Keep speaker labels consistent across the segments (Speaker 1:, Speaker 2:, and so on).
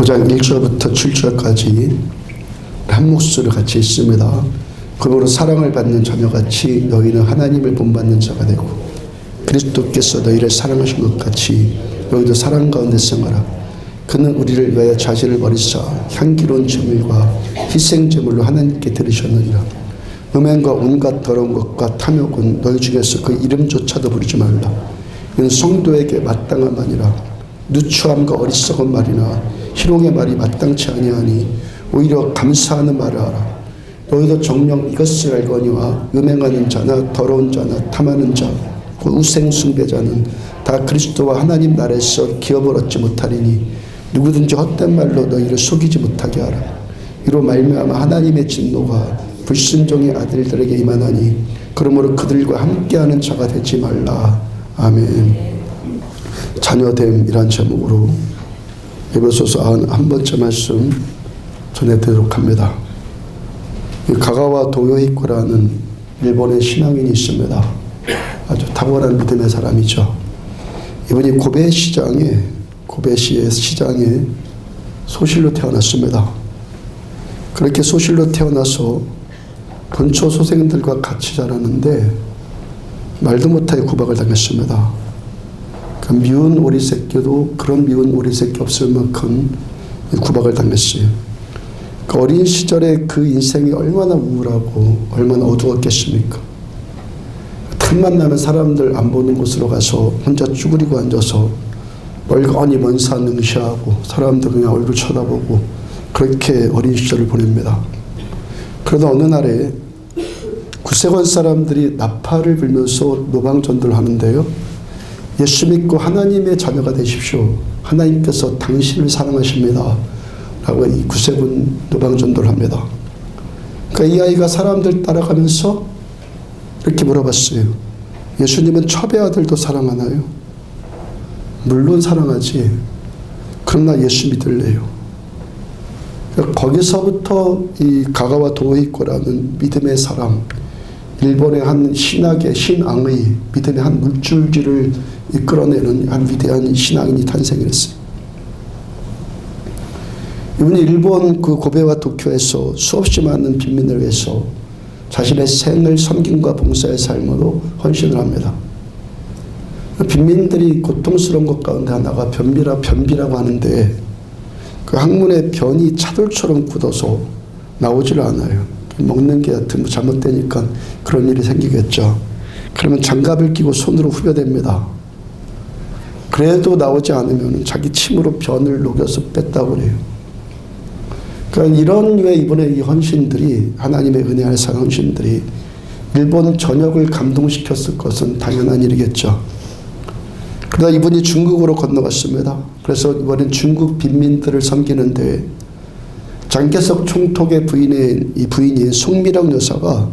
Speaker 1: 5장 1절부터 7절까지 한 목소리를 같이 읽습니다. 그러므로 사랑을 받는 자녀같이 너희는 하나님을 본받는 자가 되고 그리스도께서 너희를 사랑하신 것 같이 너희도 사랑 가운데 생활하라. 그는 우리를 위하여 자신을 버리사 향기로운 제물과 희생 제물로 하나님께 드리셨느니라. 음행과 온갖 더러운 것과 탐욕은 너희 중에서 그 이름조차도 부르지 말라. 이는 성도에게 마땅함아니라. 누추함과 어리석은 말이나 희롱의 말이 마땅치 아니하니 오히려 감사하는 말을 하라. 너희도 정녕 이것을 알거니와 음행하는 자나 더러운 자나 탐하는 자 그 우생 숭배자는 다 그리스도와 하나님 나라에서 기업을 얻지 못하리니 누구든지 헛된 말로 너희를 속이지 못하게 하라. 이로 말미암아 하나님의 진노가 불순종의 아들들에게 임하나니 그러므로 그들과 함께하는 자가 되지 말라. 아멘. 자녀됨이란 제목으로 에베소서 91번째 말씀 전해드리도록 합니다. 가가와 도요히코라는 일본의 신앙인이 있습니다. 아주 탁월한 믿음의 사람이죠. 이분이 고베시의 시장에 소실로 태어났습니다. 그렇게 소실로 태어나서 본초 소생들과 같이 자라는데 말도 못하게 구박을 당했습니다. 그 미운 오리 새끼도 그런 미운 오리 새끼 없을 만큼 구박을 당했어요. 그 어린 시절에 그 인생이 얼마나 우울하고 얼마나 어두웠겠습니까? 틈만 나면 사람들 안 보는 곳으로 가서 혼자 쭈그리고 앉아서 멀거니 먼 산 응시하고 사람들 그냥 얼굴 쳐다보고 그렇게 어린 시절을 보냅니다. 그러다 어느 날에 구세권 사람들이 나팔을 불면서 노방전도를 하는데요. 예수 믿고 하나님의 자녀가 되십시오. 하나님께서 당신을 사랑하십니다. 라고 이 구세군 노방전도를 합니다. 그러니까 이 아이가 사람들 따라가면서 이렇게 물어봤어요. 예수님은 첩의 아들도 사랑하나요? 물론 사랑하지. 그러나 예수 믿을래요. 그러니까 거기서부터 이 가가와 도요히코라는 믿음의 사람, 일본의 한 신앙의 믿음의 한 물줄기를 이끌어내는 한 위대한 신앙인이 탄생했어요. 이분이 일본 그 고베와 도쿄에서 수없이 많은 빈민을 위해서 자신의 생을 섬김과 봉사의 삶으로 헌신을 합니다. 빈민들이 고통스러운 것 가운데 하나가 변비라고 하는데 그 항문에 변이 차돌처럼 굳어서 나오질 않아요. 먹는 게 하여튼 잘못되니까 그런 일이 생기겠죠. 그러면 장갑을 끼고 손으로 후벼댑니다. 그래도 나오지 않으면 자기 침으로 변을 녹여서 뺐다고 그래요. 그러니까 이런 류의 이번에 이 헌신들이 하나님의 은혜 아래 산 헌신들이 일본 전역을 감동시켰을 것은 당연한 일이겠죠. 그러다 이분이 중국으로 건너갔습니다. 그래서 이번엔 중국 빈민들을 섬기는데 장개석 총독의 부인인 송미령 여사가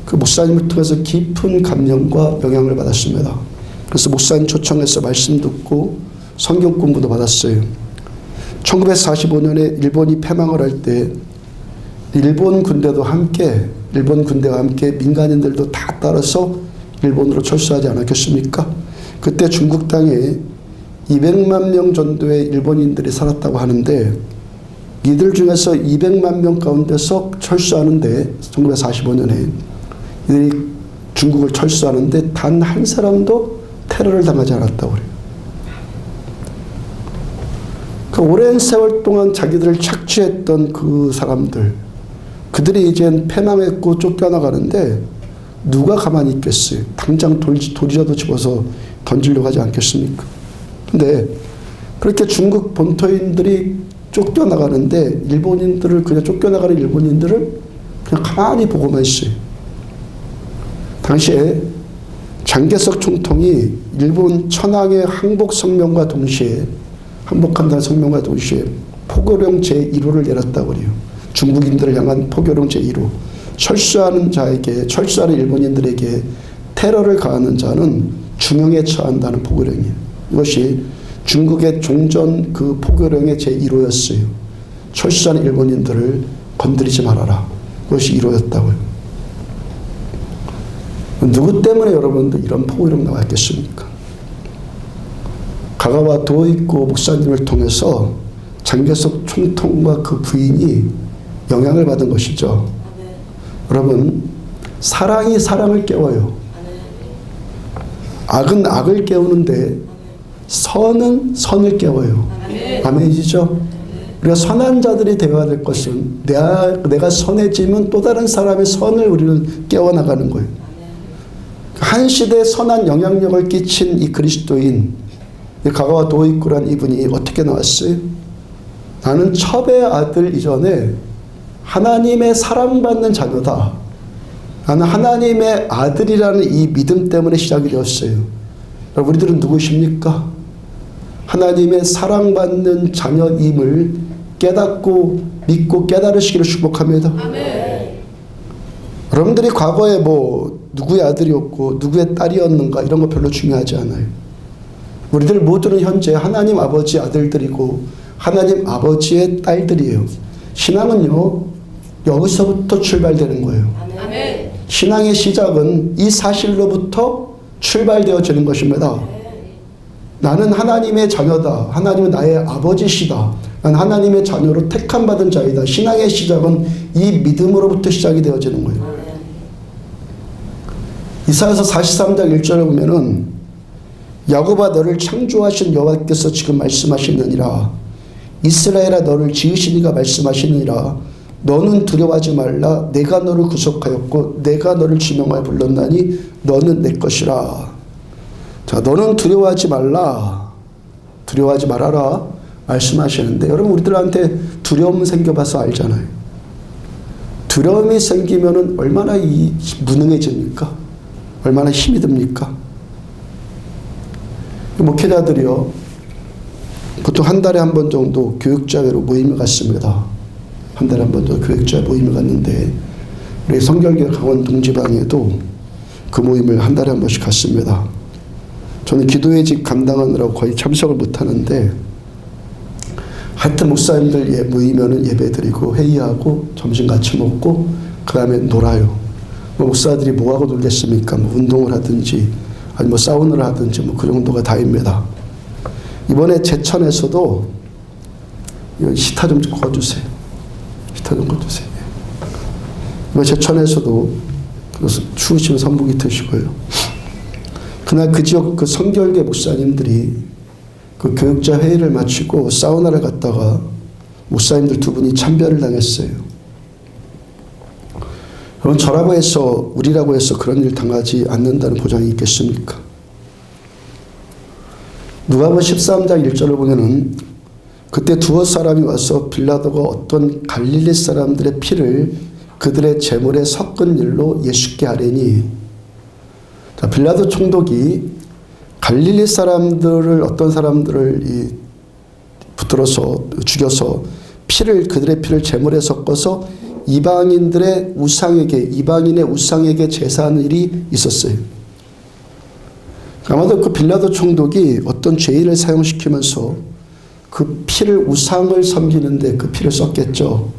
Speaker 1: 그 목사님을 통해서 깊은 감명과 영향을 받았습니다. 그래서 목사님 초청해서 말씀 듣고 성경 공부도 받았어요. 1945년에 일본이 패망을 할 때 일본 군대와 함께 민간인들도 다 따라서 일본으로 철수하지 않았겠습니까? 그때 중국 땅에 200만 명 정도의 일본인들이 살았다고 하는데 이들 중에서 200만 명 가운데서 철수하는데 1945년에 이들이 중국을 철수하는데 단 한 사람도 테러를 당하지 않았다고 그래요. 그 오랜 세월 동안 자기들을 착취했던 그 사람들, 그들이 이젠 패망했고 쫓겨나가는데 누가 가만히 있겠어요? 당장 돌이라도 집어서 던지려고 하지 않겠습니까? 근데 그렇게 중국 본토인들이 쫓겨나가는데 쫓겨나가는 일본인들을 그냥 가만히 보고만 있어요. 당시에 장개석 총통이 일본 천황의 항복한다는 성명과 동시에 포교령 제1호를 내렸다고 그래요. 중국인들을 향한 포교령 제1호. 철수하는 일본인들에게 테러를 가하는 자는 중형에 처한다는 포교령이에요. 이것이 중국의 종전 그 포교령의 제1호였어요. 철수하는 일본인들을 건드리지 말아라. 그것이 1호였다고요. 누구 때문에 여러분들 이런 포교령 나왔겠습니까? 가가와 도요히코 목사님을 통해서 장개석 총통과 그 부인이 영향을 받은 것이죠. 여러분, 사랑이 사랑을 깨워요. 악은 악을 깨우는데 선은 선을 깨워요. 아멘이죠? 우리가 선한 자들이 되어야 될 것은 내가 선해지면 또 다른 사람의 선을 우리는 깨워나가는 거예요. 한 시대에 선한 영향력을 끼친 이 그리스도인, 가가와 도이쿠란 이분이 어떻게 나왔어요? 나는 첩의 아들 이전에 하나님의 사랑받는 자녀다. 나는 하나님의 아들이라는 이 믿음 때문에 시작이 되었어요. 여러분, 우리들은 누구십니까? 하나님의 사랑받는 자녀임을 깨닫고 믿고 깨달으시기를 축복합니다. 아멘. 여러분들이 과거에 누구의 아들이었고 누구의 딸이었는가 이런 거 별로 중요하지 않아요. 우리들 모두는 현재 하나님 아버지 아들들이고 하나님 아버지의 딸들이에요. 신앙은요, 여기서부터 출발되는 거예요. 아멘. 신앙의 시작은 이 사실로부터 출발되어지는 것입니다. 나는 하나님의 자녀다. 하나님은 나의 아버지시다. 난 하나님의 자녀로 택함받은 자이다. 신앙의 시작은 이 믿음으로부터 시작이 되어지는 거예요. 이사야서 43장 1절에 보면은 야곱아 너를 창조하신 여호와께서 지금 말씀하시느니라. 이스라엘아 너를 지으시니가 말씀하시느니라. 너는 두려워하지 말라. 내가 너를 구속하였고 내가 너를 지명하여 불렀나니 너는 내 것이라. 자, 너는 두려워하지 말라. 두려워하지 말아라 말씀하시는데, 여러분 우리들한테 두려움 생겨봐서 알잖아요. 두려움이 생기면은 얼마나 무능해집니까? 얼마나 힘이 듭니까? 목회자들이요, 보통 한 달에 한 번 정도 교육자회로 모임을 갔습니다. 한 달에 한 번 정도 교육자회 모임을 갔는데, 우리 성결교 강원 동지방에도 그 모임을 한 달에 한 번씩 갔습니다. 저는 기도회직 감당하느라고 거의 참석을 못하는데, 하여튼 목사님들 모이면은 예배드리고 회의하고 점심 같이 먹고 그 다음에 놀아요. 목사들이 뭐하고 놀겠습니까? 운동을 하든지 아니 사우나를 하든지 그 정도가 다입니다. 이번에 제천에서도 시타 좀 거주세요. 시타 좀 거주세요. 이번 제천에서도 그래서 추우시면 선풍기 트시고요. 그날 그 지역 그 성결계 목사님들이 그 교육자 회의를 마치고 사우나를 갔다가 목사님들 두 분이 참배를 당했어요. 그럼 저라고 해서 우리라고 해서 그런 일 당하지 않는다는 보장이 있겠습니까? 누가복음 13장 1절을 보면은 그때 두어 사람이 와서 빌라도가 어떤 갈릴리 사람들의 피를 그들의 제물에 섞은 일로 예수께 하려니, 자, 빌라도 총독이 갈릴리 사람들을 어떤 사람들을 붙들어서 죽여서 그들의 피를 제물에 섞어서 이방인의 우상에게 제사하는 일이 있었어요. 아마도 그 빌라도 총독이 어떤 죄인을 사용시키면서 그 피를 우상을 섬기는데 그 피를 썼겠죠.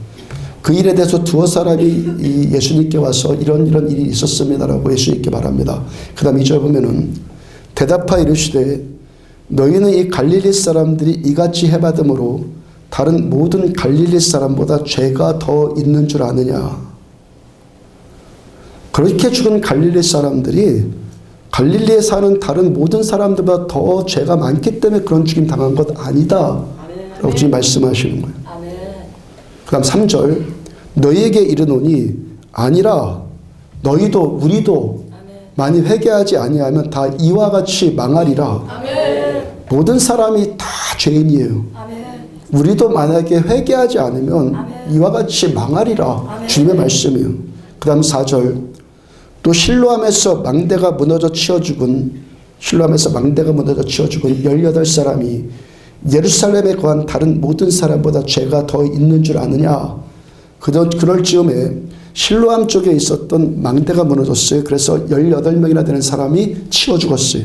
Speaker 1: 그 일에 대해서 두어 사람이 예수님께 와서 이런 일이 있었습니다라고 예수님께 말합니다. 그 다음 2절 보면은 대답하여 이르시되 너희는 이 갈릴리 사람들이 이같이 해받음으로 다른 모든 갈릴리 사람보다 죄가 더 있는 줄 아느냐. 그렇게 죽은 갈릴리 사람들이 갈릴리에 사는 다른 모든 사람들보다 더 죄가 많기 때문에 그런 죽임 당한 것 아니다 라고 지금 말씀하시는 거예요. 그 다음 3절 너희에게 이르노니 아니라 너희도 우리도 많이 회개하지 아니하면 다 이와 같이 망하리라. 모든 사람이 다 죄인이에요. 우리도 만약에 회개하지 않으면 이와 같이 망하리라. 주님의 말씀이에요. 그 다음 4절 또 실로암에서 망대가 무너져 치어 죽은 18사람이 예루살렘에 거한 다른 모든 사람보다 죄가 더 있는 줄 아느냐. 그럴 즈음에 실로암 쪽에 있었던 망대가 무너졌어요. 그래서 18명이나 되는 사람이 치어 죽었어요.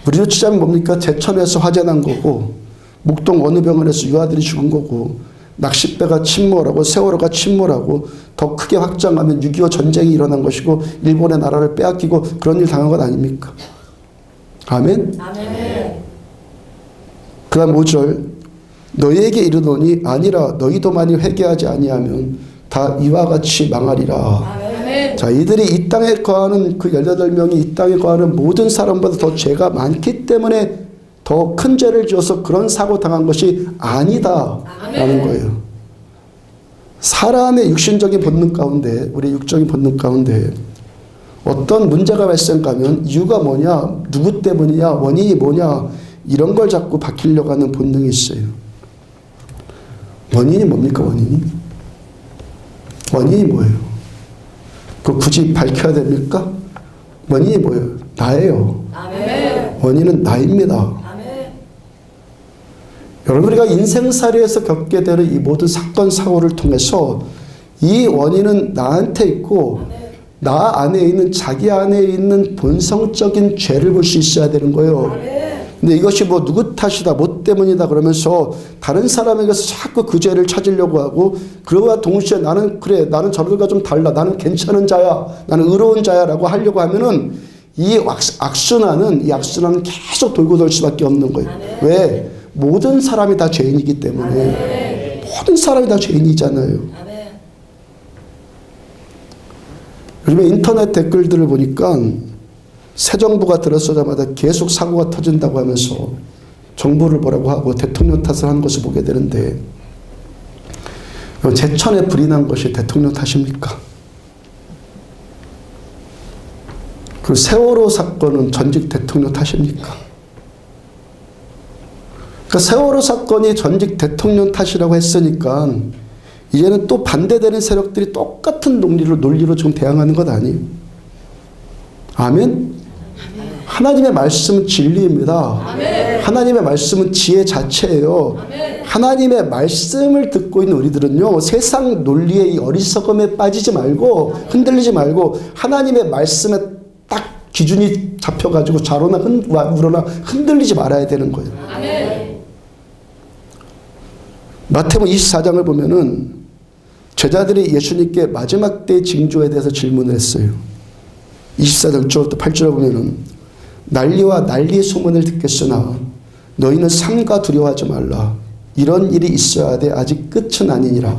Speaker 1: 우리로 치자면 뭡니까? 제천에서 화재 난 거고, 목동 어느 병원에서 유아들이 죽은 거고, 낚싯배가 침몰하고 세월호가 침몰하고, 더 크게 확장하면 6.25 전쟁이 일어난 것이고 일본의 나라를 빼앗기고 그런 일 당한 것 아닙니까? 아멘? 아멘. 그 다음 5절 너희에게 이르노니 아니라 너희도 만일 회개하지 아니하면 다 이와 같이 망하리라. 자, 이들이 이 땅에 거하는 그 18명이 이 땅에 거하는 모든 사람보다 더 죄가 많기 때문에 더 큰 죄를 지어서 그런 사고 당한 것이 아니다라는 거예요. 사람의 육신적인 본능 가운데, 우리 육적인 본능 가운데 어떤 문제가 발생하면 이유가 뭐냐, 누구 때문이냐, 원인이 뭐냐, 이런 걸 자꾸 밝히려고 하는 본능이 있어요. 원인이 뭡니까? 원인이 뭐예요? 그 굳이 밝혀야 됩니까? 원인이 뭐예요? 나예요. 아멘. 원인은 나입니다. 아멘. 여러분, 우리가 인생살이에서 겪게 되는 이 모든 사건 사고를 통해서 이 원인은 나한테 있고 아멘. 나 안에 있는, 자기 안에 있는 본성적인 죄를 볼 수 있어야 되는 거예요. 아멘. 근데 이것이 뭐 누구 탓이다, 뭐 때문이다 그러면서 다른 사람에게서 자꾸 그 죄를 찾으려고 하고, 그러와 동시에 나는 그래, 나는 저들과 좀 달라, 나는 괜찮은 자야, 나는 의로운 자야 라고 하려고 하면은 이 악순환은 계속 돌고 돌 수밖에 없는 거예요. 아멘. 왜? 모든 사람이 다 죄인이기 때문에. 아멘. 모든 사람이 다 죄인이잖아요. 아멘. 요즘에 인터넷 댓글들을 보니까 새 정부가 들어서자마자 계속 사고가 터진다고 하면서 정부를 뭐라고 하고 대통령 탓을 하는 것을 보게 되는데, 제천에 불이 난 것이 대통령 탓입니까? 그 세월호 사건은 전직 대통령 탓입니까? 그러니까 세월호 사건이 전직 대통령 탓이라고 했으니까 이제는 또 반대되는 세력들이 똑같은 논리로 지금 대항하는 것 아니에요? 아멘? 하나님의 말씀은 진리입니다. 아멘. 하나님의 말씀은 지혜 자체예요. 아멘. 하나님의 말씀을 듣고 있는 우리들은요, 세상 논리의 이 어리석음에 빠지지 말고 흔들리지 말고 하나님의 말씀에 딱 기준이 잡혀가지고 좌로나 우로나 흔들리지 말아야 되는 거예요. 아멘. 마태복음 24장을 보면은 제자들이 예수님께 마지막 때의 징조에 대해서 질문을 했어요. 24장 6절부터 8절에 보면은 난리와 난리의 소문을 듣겠으나 너희는 삼가 두려워하지 말라. 이런 일이 있어야 돼. 아직 끝은 아니니라.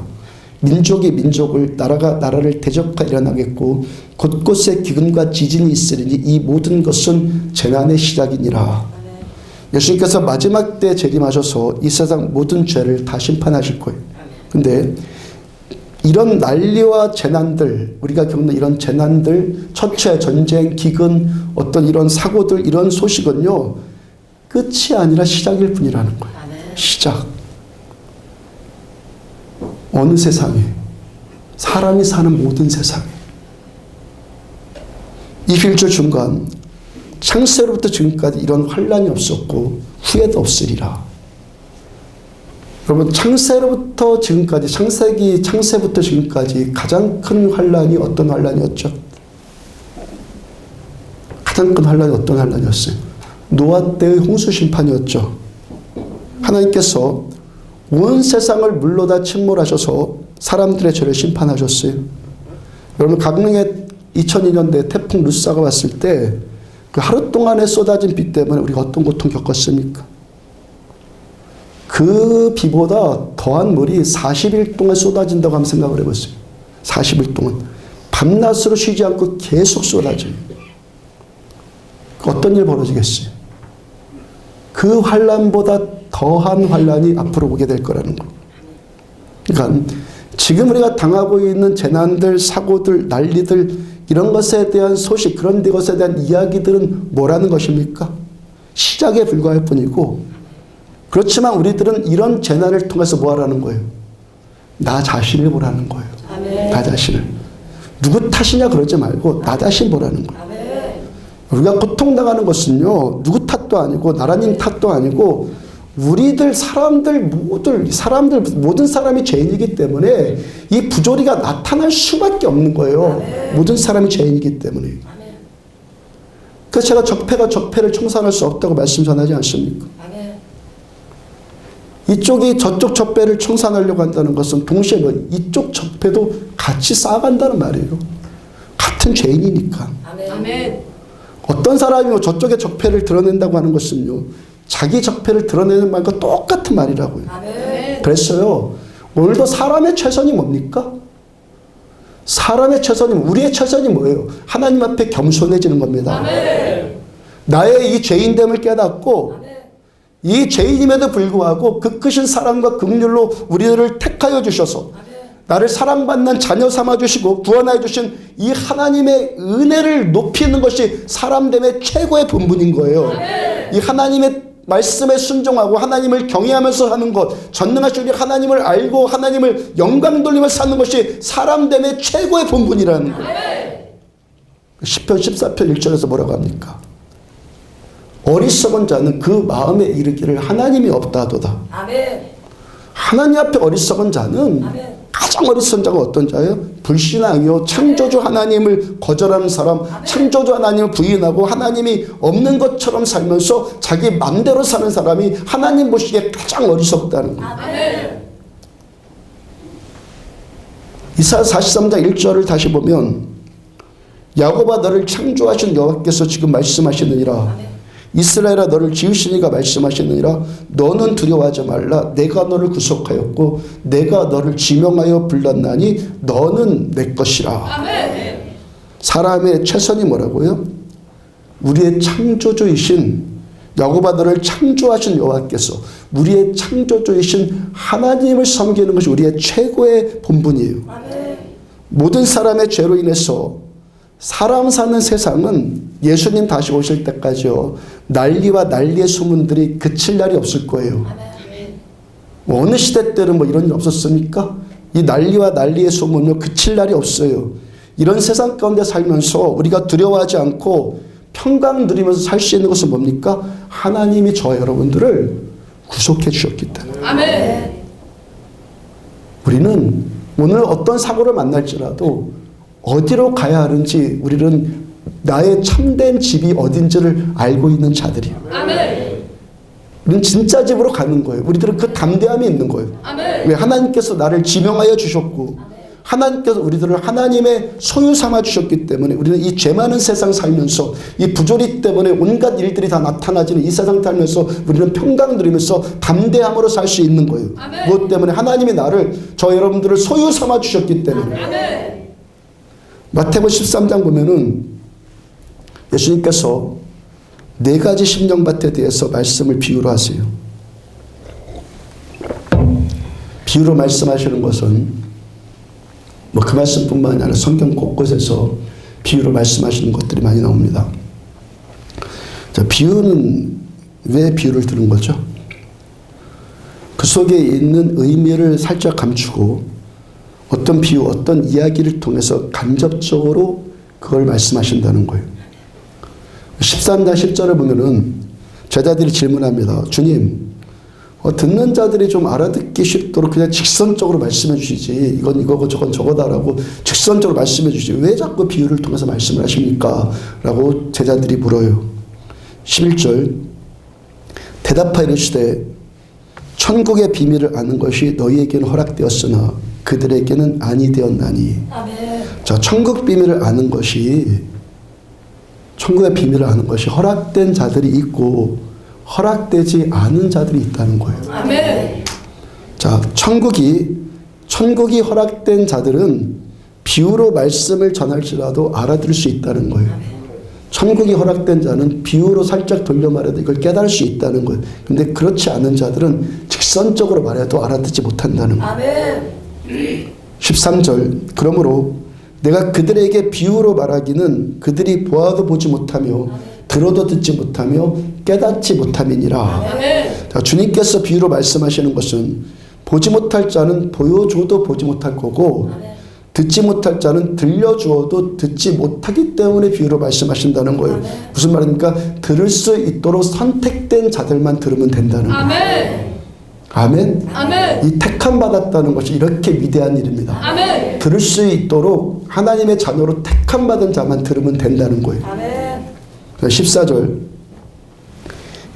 Speaker 1: 민족이 민족을, 나라가 나라를 대적하 일어나겠고 곳곳에 기근과 지진이 있으리니 이 모든 것은 재난의 시작이니라. 예수님께서 마지막 때 재림하셔서 이 세상 모든 죄를 다 심판하실 거예요. 근데 이런 난리와 재난들, 우리가 겪는 이런 재난들, 처처, 전쟁, 기근, 어떤 이런 사고들, 이런 소식은요, 끝이 아니라 시작일 뿐이라는 거예요. 시작. 어느 세상에, 사람이 사는 모든 세상에 이 필조 중간 창세로부터 지금까지 이런 환란이 없었고 후에도 없으리라. 여러분, 창세로부터 지금까지, 창세부터 지금까지 가장 큰 환란이 어떤 환란이었죠? 가장 큰 환란이 어떤 환란이었어요? 노아 때의 홍수 심판이었죠. 하나님께서 온 세상을 물로 다 침몰하셔서 사람들의 죄를 심판하셨어요. 여러분, 강릉에 2002년도에 태풍 루사가 왔을 때 그 하루 동안에 쏟아진 비 때문에 우리가 어떤 고통 겪었습니까? 그 비보다 더한 물이 40일 동안 쏟아진다고 한번 생각을 해보세요. 40일 동안. 밤낮으로 쉬지 않고 계속 쏟아져요. 어떤 일 벌어지겠어요? 그 환란보다 더한 환란이 앞으로 오게 될 거라는 거. 그러니까 지금 우리가 당하고 있는 재난들, 사고들, 난리들, 이런 것에 대한 소식, 그런 것에 대한 이야기들은 뭐라는 것입니까? 시작에 불과할 뿐이고, 그렇지만 우리들은 이런 재난을 통해서 뭐 하라는 거예요? 나 자신을 보라는 거예요. 아멘. 나 자신을. 누구 탓이냐 그러지 말고 나 자신 보라는 거예요. 아멘. 우리가 고통당하는 것은요, 누구 탓도 아니고 나라님 탓도 아니고 우리들 모든 사람이 죄인이기 때문에 이 부조리가 나타날 수밖에 없는 거예요. 아멘. 모든 사람이 죄인이기 때문에. 아멘. 그래서 제가 적폐가 적폐를 청산할 수 없다고 말씀 전하지 않습니까? 아멘. 이쪽이 저쪽 적폐를 청산하려고 한다는 것은 동시에 이쪽 적폐도 같이 쌓아간다는 말이에요. 같은 죄인이니까. 아멘. 어떤 사람이 저쪽의 적폐를 드러낸다고 하는 것은요, 자기 적폐를 드러내는 말과 똑같은 말이라고요.
Speaker 2: 아멘.
Speaker 1: 그랬어요. 오늘도 사람의 최선이 뭡니까? 사람의 최선이, 우리의 최선이 뭐예요? 하나님 앞에 겸손해지는 겁니다.
Speaker 2: 아멘.
Speaker 1: 나의 이 죄인됨을 깨닫고
Speaker 2: 아멘.
Speaker 1: 이 죄인임에도 불구하고 그 크신 사랑과 긍휼로 우리들을 택하여 주셔서 나를 사랑받는 자녀 삼아주시고 구원하여 주신 이 하나님의 은혜를 높이는 것이 사람됨의 최고의 본분인 거예요. 이 하나님의 말씀에 순종하고 하나님을 경외하면서 하는 것, 전능하신 우리 하나님을 알고 하나님을 영광 돌리면서 사는 것이 사람됨의 최고의 본분이라는 거예요. 시편 14편 1절에서 뭐라고 합니까? 어리석은 자는 그 마음에 이르기를 하나님이 없다 하도다.
Speaker 2: 아멘.
Speaker 1: 하나님 앞에 어리석은 자는
Speaker 2: 아멘.
Speaker 1: 가장 어리석은 자가 어떤 자예요? 불신앙이요. 창조주 하나님을 거절하는 사람, 창조주 하나님을 부인하고 하나님이 없는 것처럼 살면서 자기 맘대로 사는 사람이 하나님 보시기에 가장 어리석다는 거예요.
Speaker 2: 아멘.
Speaker 1: 이사야 43장 1절을 다시 보면 야곱아 너를 창조하신 여호와께서 지금 말씀하시느니라. 이스라엘아 너를 지으시니가 말씀하시느니라. 너는 두려워하지 말라. 내가 너를 구속하였고 내가 너를 지명하여 불렀나니 너는 내 것이라.
Speaker 2: 아멘.
Speaker 1: 사람의 최선이 뭐라고요? 우리의 창조주이신 야곱아 너를 창조하신 여호와께서 우리의 창조주이신 하나님을 섬기는 것이 우리의 최고의 본분이에요.
Speaker 2: 아멘.
Speaker 1: 모든 사람의 죄로 인해서 사람 사는 세상은 예수님 다시 오실 때까지요 난리와 난리의 소문들이 그칠 날이 없을 거예요. 어느 시대 때는 뭐 이런 일 없었습니까? 이 난리와 난리의 소문은 그칠 날이 없어요. 이런 세상 가운데 살면서 우리가 두려워하지 않고 평강 누리면서 살 수 있는 것은 뭡니까? 하나님이 저와 여러분들을 구속해 주셨기 때문에.
Speaker 2: 아멘.
Speaker 1: 우리는 오늘 어떤 사고를 만날지라도 어디로 가야 하는지 우리는 나의 참된 집이 어딘지를 알고 있는 자들이에요.
Speaker 2: 아멘.
Speaker 1: 우리는 진짜 집으로 가는 거예요. 우리들은 그 담대함이 있는 거예요.
Speaker 2: 아멘.
Speaker 1: 왜? 하나님께서 나를 지명하여 주셨고 하나님께서 우리들을 하나님의 소유 삼아 주셨기 때문에 우리는 이 죄 많은 세상 살면서 이 부조리 때문에 온갖 일들이 다 나타나지는 이 세상 살면서 우리는 평강 누리면서 담대함으로 살 수 있는 거예요.
Speaker 2: 아멘.
Speaker 1: 무엇 때문에? 하나님이 나를 저 여러분들을 소유 삼아 주셨기 때문에.
Speaker 2: 아멘.
Speaker 1: 마태복음 13장 보면은 예수님께서 네 가지 심령밭에 대해서 말씀을 비유로 하세요. 비유로 말씀하시는 것은 뭐 그 말씀뿐만 아니라 성경 곳곳에서 비유로 말씀하시는 것들이 많이 나옵니다. 자, 비유는 왜 비유를 들은 거죠? 그 속에 있는 의미를 살짝 감추고 어떤 비유, 어떤 이야기를 통해서 간접적으로 그걸 말씀하신다는 거예요. 13장 10절을 보면은 제자들이 질문합니다. 주님, 듣는 자들이 좀 알아듣기 쉽도록 그냥 직선적으로 말씀해 주시지. 이건 이거고 저건 저거다라고 직선적으로 말씀해 주시지. 왜 자꾸 비유를 통해서 말씀을 하십니까? 라고 제자들이 물어요. 11절 대답하여 이르시되 천국의 비밀을 아는 것이 너희에게는 허락되었으나 그들에게는 아니 되었나니.
Speaker 2: 아멘.
Speaker 1: 자, 천국 비밀을 아는 것이 천국의 비밀을 아는 것이 허락된 자들이 있고 허락되지 않은 자들이 있다는 거예요.
Speaker 2: 아멘.
Speaker 1: 자, 천국이 허락된 자들은 비유로 말씀을 전할지라도 알아들을 수 있다는 거예요. 천국이 허락된 자는 비유로 살짝 돌려 말해도 이걸 깨달을 수 있다는 거예요. 근데 그렇지 않은 자들은 직선적으로 말해도 알아듣지 못한다는 거예요.
Speaker 2: 아멘.
Speaker 1: 13절 그러므로 내가 그들에게 비유로 말하기는 그들이 보아도 보지 못하며 들어도 듣지 못하며 깨닫지 못함이니라.
Speaker 2: 아멘.
Speaker 1: 자, 주님께서 비유로 말씀하시는 것은 보지 못할 자는 보여줘도 보지 못할 거고 듣지 못할 자는 들려주어도 듣지 못하기 때문에 비유로 말씀하신다는 거예요. 무슨 말입니까? 들을 수 있도록 선택된 자들만 들으면 된다는 거예요.
Speaker 2: 아멘.
Speaker 1: 아멘.
Speaker 2: 아멘.
Speaker 1: 이 택함 받았다는 것이 이렇게 위대한 일입니다.
Speaker 2: 아멘.
Speaker 1: 들을 수 있도록 하나님의 자녀로 택함 받은 자만 들으면 된다는 거예요.
Speaker 2: 아멘.
Speaker 1: 14절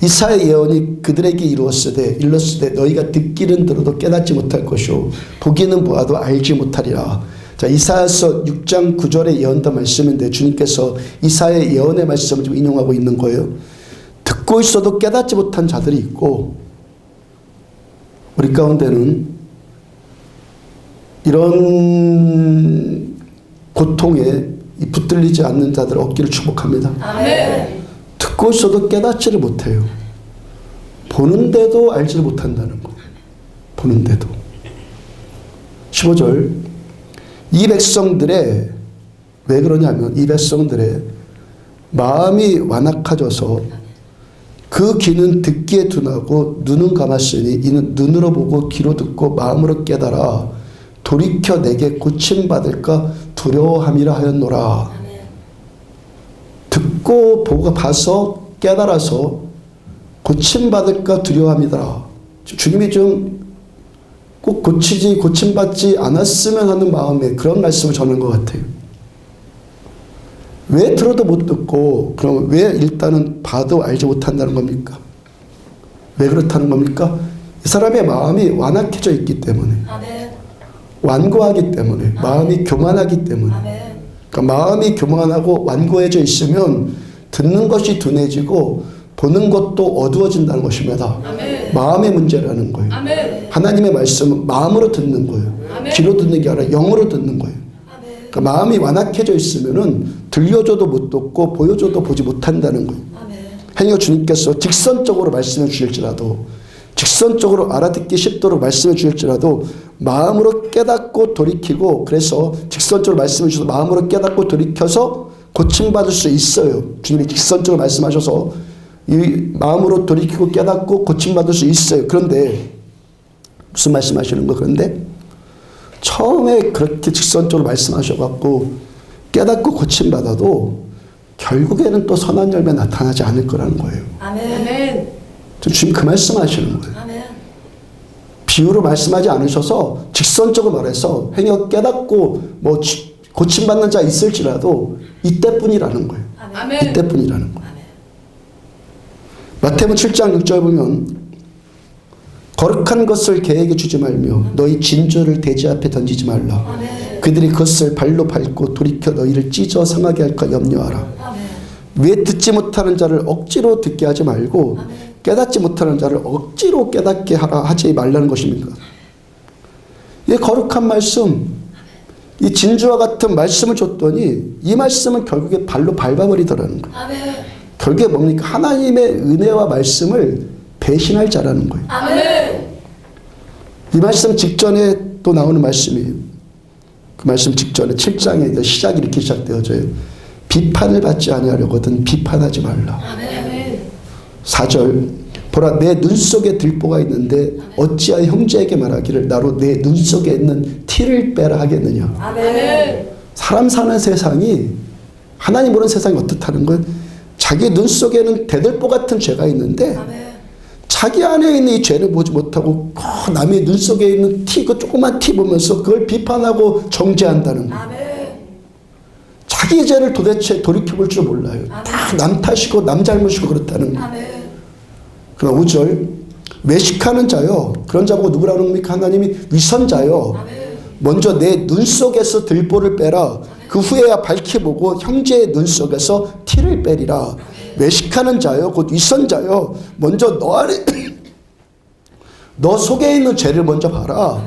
Speaker 1: 이사야의 예언이 그들에게 이루었으되 너희가 듣기는 들어도 깨닫지 못할 것이요 보기는 보아도 알지 못하리라. 자, 이사야서 6장 9절의 예언도 말씀인데 주님께서 이사야의 예언의 말씀을 좀 인용하고 있는 거예요. 듣고 듣고 있어도 깨닫지 못한 자들이 있고, 우리 가운데는 이런 고통에 붙들리지 않는 자들 얻기를 축복합니다.
Speaker 2: 아멘.
Speaker 1: 듣고 있어도 깨닫지를 못해요. 보는데도 알지를 못한다는 거. 보는데도. 15절. 이 백성들의, 왜 그러냐면 이 백성들의 마음이 완악해져서 그 귀는 듣기에 둔하고 눈은 감았으니 이는 눈으로 보고 귀로 듣고 마음으로 깨달아 돌이켜 내게 고침받을까 두려워함이라 하였노라. 듣고 보고 봐서 깨달아서 고침받을까 두려워함이더라. 주님이 좀 꼭 고침받지 않았으면 하는 마음에 그런 말씀을 전한 것 같아요. 왜 들어도 못 듣고 그럼 왜 일단은 봐도 알지 못한다는 겁니까? 왜 그렇다는 겁니까? 이 사람의 마음이 완악해져 있기 때문에, 완고하기 때문에, 마음이 교만하기 때문에. 그러니까 마음이 교만하고 완고해져 있으면 듣는 것이 둔해지고 보는 것도 어두워진다는 것입니다. 마음의 문제라는 거예요. 하나님의 말씀은 마음으로 듣는 거예요. 귀로 듣는 게 아니라 영으로 듣는 거예요. 그러니까 마음이 완악해져 있으면은 들려줘도 못 듣고 보여줘도 보지 못한다는 거예요. 행여 주님께서 직선적으로 말씀해 주실지라도, 직선적으로 알아듣기 쉽도록 말씀해 주실지라도 마음으로 깨닫고 돌이키고, 그래서 직선적으로 말씀해 주셔서 마음으로 깨닫고 돌이켜서 고침받을 수 있어요. 주님이 직선적으로 말씀하셔서 이 마음으로 돌이키고 깨닫고 고침받을 수 있어요. 그런데 무슨 말씀하시는 거? 그런데 처음에 그렇게 직선적으로 말씀하셔갖고 깨닫고 고침받아도 결국에는 또 선한 열매 나타나지 않을 거라는 거예요.
Speaker 2: 아멘.
Speaker 1: 주님 그 말씀하시는 거예요. 비유로 말씀하지 않으셔서 직선적으로 말해서 행여 깨닫고 뭐 고침받는 자 있을지라도 이때뿐이라는 거예요. 이때뿐이라는 거예요. 마태복음 7장 6절 보면 거룩한 것을 개에게 주지 말며 너희 진주를 돼지 앞에 던지지 말라. 그들이 그것을 발로 밟고 돌이켜 너희를 찢어 상하게 할까 염려하라. 왜 듣지 못하는 자를 억지로 듣게 하지 말고 깨닫지 못하는 자를 억지로 깨닫게 하지 말라는 것입니다. 이 거룩한 말씀, 이 진주와 같은 말씀을 줬더니 이 말씀은 결국에 발로 밟아버리더라는 거예요. 결국에 뭡니까? 하나님의 은혜와 말씀을 배신할 자라는 거예요. 이 말씀 직전에 또 나오는 말씀이에요. 그 말씀 직전에 7장에 시작이 이렇게 시작되어져요. 비판을 받지 아니하려거든 비판하지 말라. 4절 보라 내 눈 속에 들보가 있는데 어찌하여 형제에게 말하기를 나로 내 눈 속에 있는 티를 빼라 하겠느냐. 사람 사는 세상이, 하나님 모르는 세상이 어떻다는 건 자기 눈 속에는 대들보 같은 죄가 있는데 자기 안에 있는 이 죄를 보지 못하고 남의 눈 속에 있는 티, 그 조그만 티 보면서 그걸 비판하고 정죄한다는 거예요. 자기 죄를 도대체 돌이켜볼 줄 몰라요. 다 남 탓이고 남 잘못이고 그렇다는 거예요. 그러나 5절 외식하는 자요. 그런 자보고 누구라는 겁니까? 하나님이 위선자요. 먼저 내 눈 속에서 들보를 빼라. 그 후에야 밝히 보고 형제의 눈 속에서 티를 빼리라. 외식하는 자요, 곧 위선자요. 먼저 너 안에 너 속에 있는 죄를 먼저 봐라.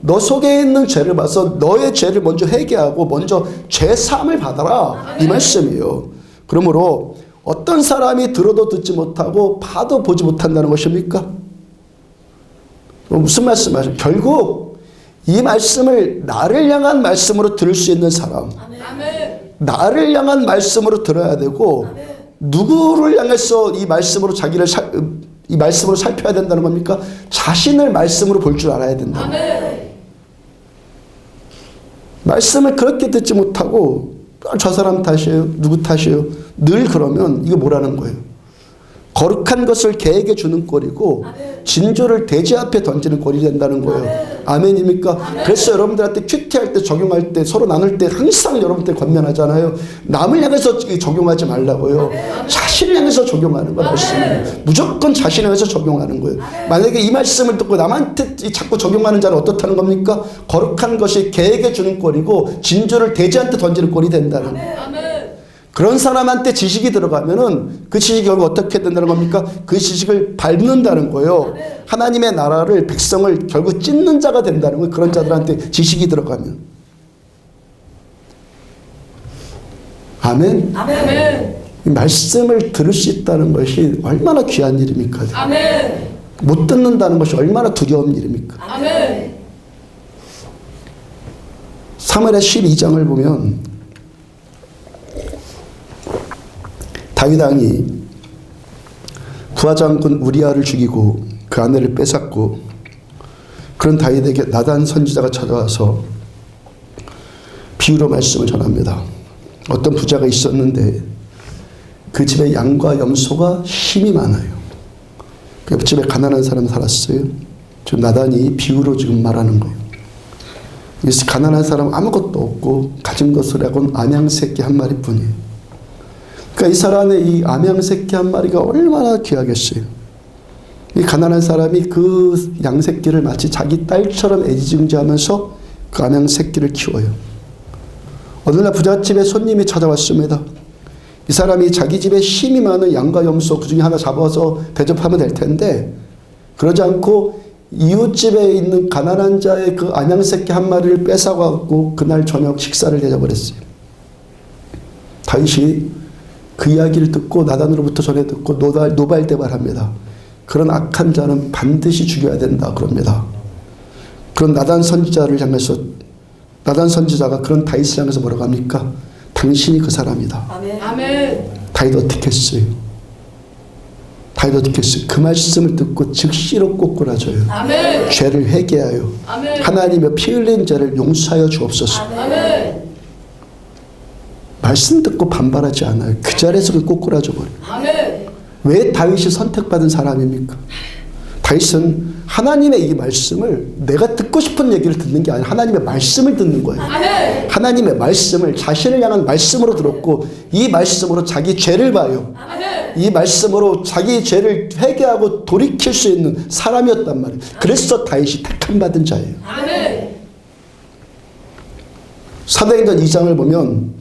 Speaker 1: 너 속에 있는 죄를 봐서 너의 죄를 먼저 회개하고 먼저 죄 사함을 받아라. 이 말씀이에요. 그러므로 어떤 사람이 들어도 듣지 못하고 봐도 보지 못한다는 것입니까? 무슨 말씀하세요? 결국 이 말씀을 나를 향한 말씀으로 들을 수 있는 사람, 나를 향한 말씀으로 들어야 되고, 누구를 향해서 이 말씀으로 이 말씀으로 살펴야 된다는 겁니까? 자신을 말씀으로 볼 줄 알아야 된다. 말씀을 그렇게 듣지 못하고 저 사람 탓이에요, 누구 탓이에요, 늘 그러면 이거 뭐라는 거예요? 거룩한 것을 개에게 주는 꼴이고 진주를 돼지 앞에 던지는 꼴이 된다는 거예요. 아멘입니까? 그래서 여러분들한테 큐티할 때, 적용할 때, 서로 나눌 때 항상 여러분들 권면하잖아요. 남을 향해서 적용하지 말라고요. 자신을 향해서 적용하는 거 말씀이에요. 무조건 자신을 향해서 적용하는 거예요. 만약에 이 말씀을 듣고 남한테 자꾸 적용하는 자는 어떻다는 겁니까? 거룩한 것이 개에게 주는 꼴이고 진주를 돼지한테 던지는 꼴이 된다는 거예요. 그런 사람한테 지식이 들어가면은 그 지식이 결국 어떻게 된다는 겁니까? 그 지식을 밟는다는 거예요. 하나님의 나라를, 백성을 결국 찢는 자가 된다는 거예요. 그런 자들한테 지식이 들어가면. 아멘.
Speaker 2: 아멘.
Speaker 1: 이 말씀을 들을 수 있다는 것이 얼마나 귀한 일입니까?
Speaker 2: 아멘.
Speaker 1: 못 듣는다는 것이 얼마나 두려운 일입니까?
Speaker 2: 아멘.
Speaker 1: 사무엘하 12장을 보면 다윗 왕이 부하장군 우리아를 죽이고 그 아내를 뺏었고, 그런 다윗에게 나단 선지자가 찾아와서 비유로 말씀을 전합니다. 어떤 부자가 있었는데 그 집에 양과 염소가 힘이 많아요. 그 집에 가난한 사람 살았어요. 지금 나단이 비유로 지금 말하는 거예요. 가난한 사람 아무것도 없고 가진 것이라고는 암양새끼 한 마리뿐이에요. 그러니까 이 사람의 이 암양새끼 한 마리가 얼마나 귀하겠어요. 이 가난한 사람이 그 양새끼를 마치 자기 딸처럼 애지중지하면서 그 암양새끼를 키워요. 어느 날 부잣집에 손님이 찾아왔습니다. 이 사람이 자기 집에 힘이 많은 양과 염소 그 중에 하나 잡아서 대접하면 될 텐데, 그러지 않고 이웃집에 있는 가난한 자의 그 암양새끼 한 마리를 뺏어가고 그날 저녁 식사를 대접버렸어요. 다윗이 그 이야기를 듣고 나단으로부터 전해 듣고 노발대발합니다. 그런 악한 자는 반드시 죽여야 된다 그럽니다. 그런 나단 선지자를 향해서, 나단 선지자가 그런 다윗을 향해서 뭐라고 합니까? 당신이 그 사람이다.
Speaker 2: 아멘. 아멘.
Speaker 1: 다윗 어떻게 했어요? 다윗 어떻게 했어요? 그 말씀을 듣고 즉시로 꼬꾸라져요.
Speaker 2: 아멘.
Speaker 1: 죄를 회개하여
Speaker 2: 아멘.
Speaker 1: 하나님의 피 흘린 죄를 용서하여 주옵소서.
Speaker 2: 아멘.
Speaker 1: 말씀 듣고 반발하지 않아요. 그 자리에서 꼬꾸라져 버려요.
Speaker 2: 아멘.
Speaker 1: 왜 다윗이 선택받은 사람입니까? 다윗은 하나님의 이 말씀을, 내가 듣고 싶은 얘기를 듣는 게 아니라 하나님의 말씀을 듣는 거예요.
Speaker 2: 아멘.
Speaker 1: 하나님의 말씀을 자신을 향한 말씀으로 들었고, 이 말씀으로 자기 죄를 봐요.
Speaker 2: 아멘.
Speaker 1: 이 말씀으로 자기 죄를 회개하고 돌이킬 수 있는 사람이었단 말이에요. 그래서 다윗이 택함받은 자예요.
Speaker 2: 아멘.
Speaker 1: 사도행전 2장을 보면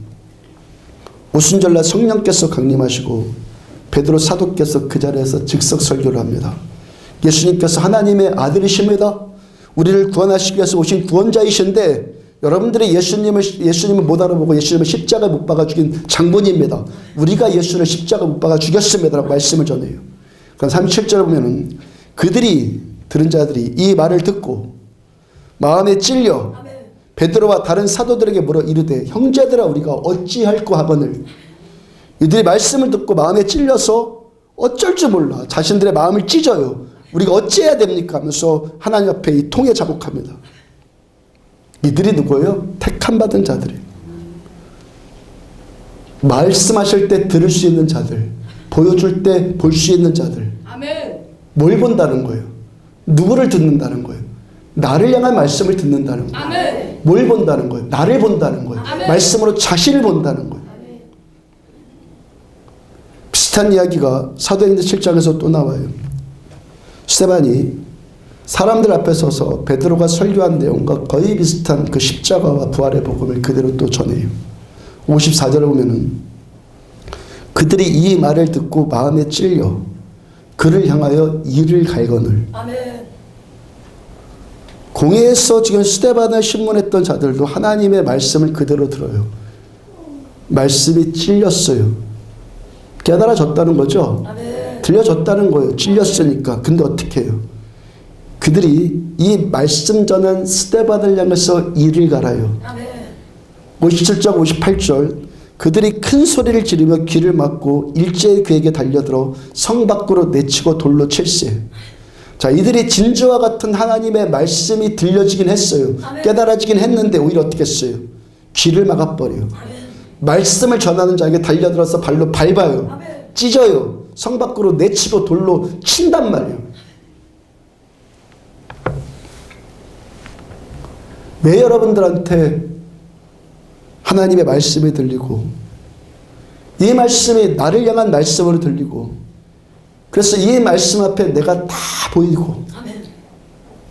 Speaker 1: 오순절날 성령께서 강림하시고 베드로 사도께서 그 자리에서 즉석 설교를 합니다. 예수님께서 하나님의 아들이십니다. 우리를 구원하시기 위해서 오신 구원자이신데, 여러분들이 예수님을 못 알아보고 예수님을 십자가에 못 박아 죽인 장본입니다. 우리가 예수를 십자가 못 박아 죽였습니다 라고 말씀을 전해요. 그럼 37절을 보면은 그들이, 들은 자들이 이 말을 듣고 마음에 찔려 베드로와 다른 사도들에게 물어 이르되, 형제들아 우리가 어찌할꼬 하거늘. 이들이 말씀을 듣고 마음에 찔려서 어쩔 줄 몰라 자신들의 마음을 찢어요. 우리가 어찌해야 됩니까 하면서 하나님 앞에 이 통에 자복합니다. 이들이 누구예요? 택함받은 자들이에요. 말씀하실 때 들을 수 있는 자들, 보여줄 때 볼 수 있는 자들.
Speaker 2: 아멘.
Speaker 1: 뭘 본다는 거예요? 누구를 듣는다는 거예요? 나를 향한 말씀을 듣는다는 거예요.
Speaker 2: 아멘.
Speaker 1: 뭘 본다는 거예요? 나를 본다는 거예요.
Speaker 2: 아멘.
Speaker 1: 말씀으로 자신을 본다는 거예요.
Speaker 2: 아멘.
Speaker 1: 비슷한 이야기가 사도행전 7장에서 또 나와요. 스데반이 사람들 앞에 서서 베드로가 설교한 내용과 거의 비슷한 그 십자가와 부활의 복음을 그대로 또 전해요. 54절에 보면은 그들이 이 말을 듣고 마음에 찔려 그를 향하여 이를 갈거늘.
Speaker 2: 아멘.
Speaker 1: 공회에서 지금 스데반을 신문했던 자들도 하나님의 말씀을 그대로 들어요. 말씀이 찔렸어요. 깨달아졌다는 거죠.
Speaker 2: 아멘.
Speaker 1: 들려졌다는 거예요. 찔렸으니까. 근데 어떻게 해요? 그들이 이 말씀 전한 스데반을 향해서 이를 갈아요.
Speaker 2: 아멘.
Speaker 1: 57절 58절 그들이 큰 소리를 지르며 귀를 막고 일제히 그에게 달려들어 성 밖으로 내치고 돌로 칠세. 자, 이들이 진주와 같은 하나님의 말씀이 들려지긴 했어요.
Speaker 2: 아멘.
Speaker 1: 깨달아지긴 했는데 오히려 어떻게 했어요? 귀를 막아버려요.
Speaker 2: 아멘.
Speaker 1: 말씀을 전하는 자에게 달려들어서 발로 밟아요.
Speaker 2: 아멘.
Speaker 1: 찢어요. 성 밖으로 내치고 돌로 친단 말이에요. 왜 여러분들한테 하나님의 말씀이 들리고 이 말씀이 나를 향한 말씀으로 들리고 그래서 이 말씀 앞에 내가 다 보이고
Speaker 2: 아멘.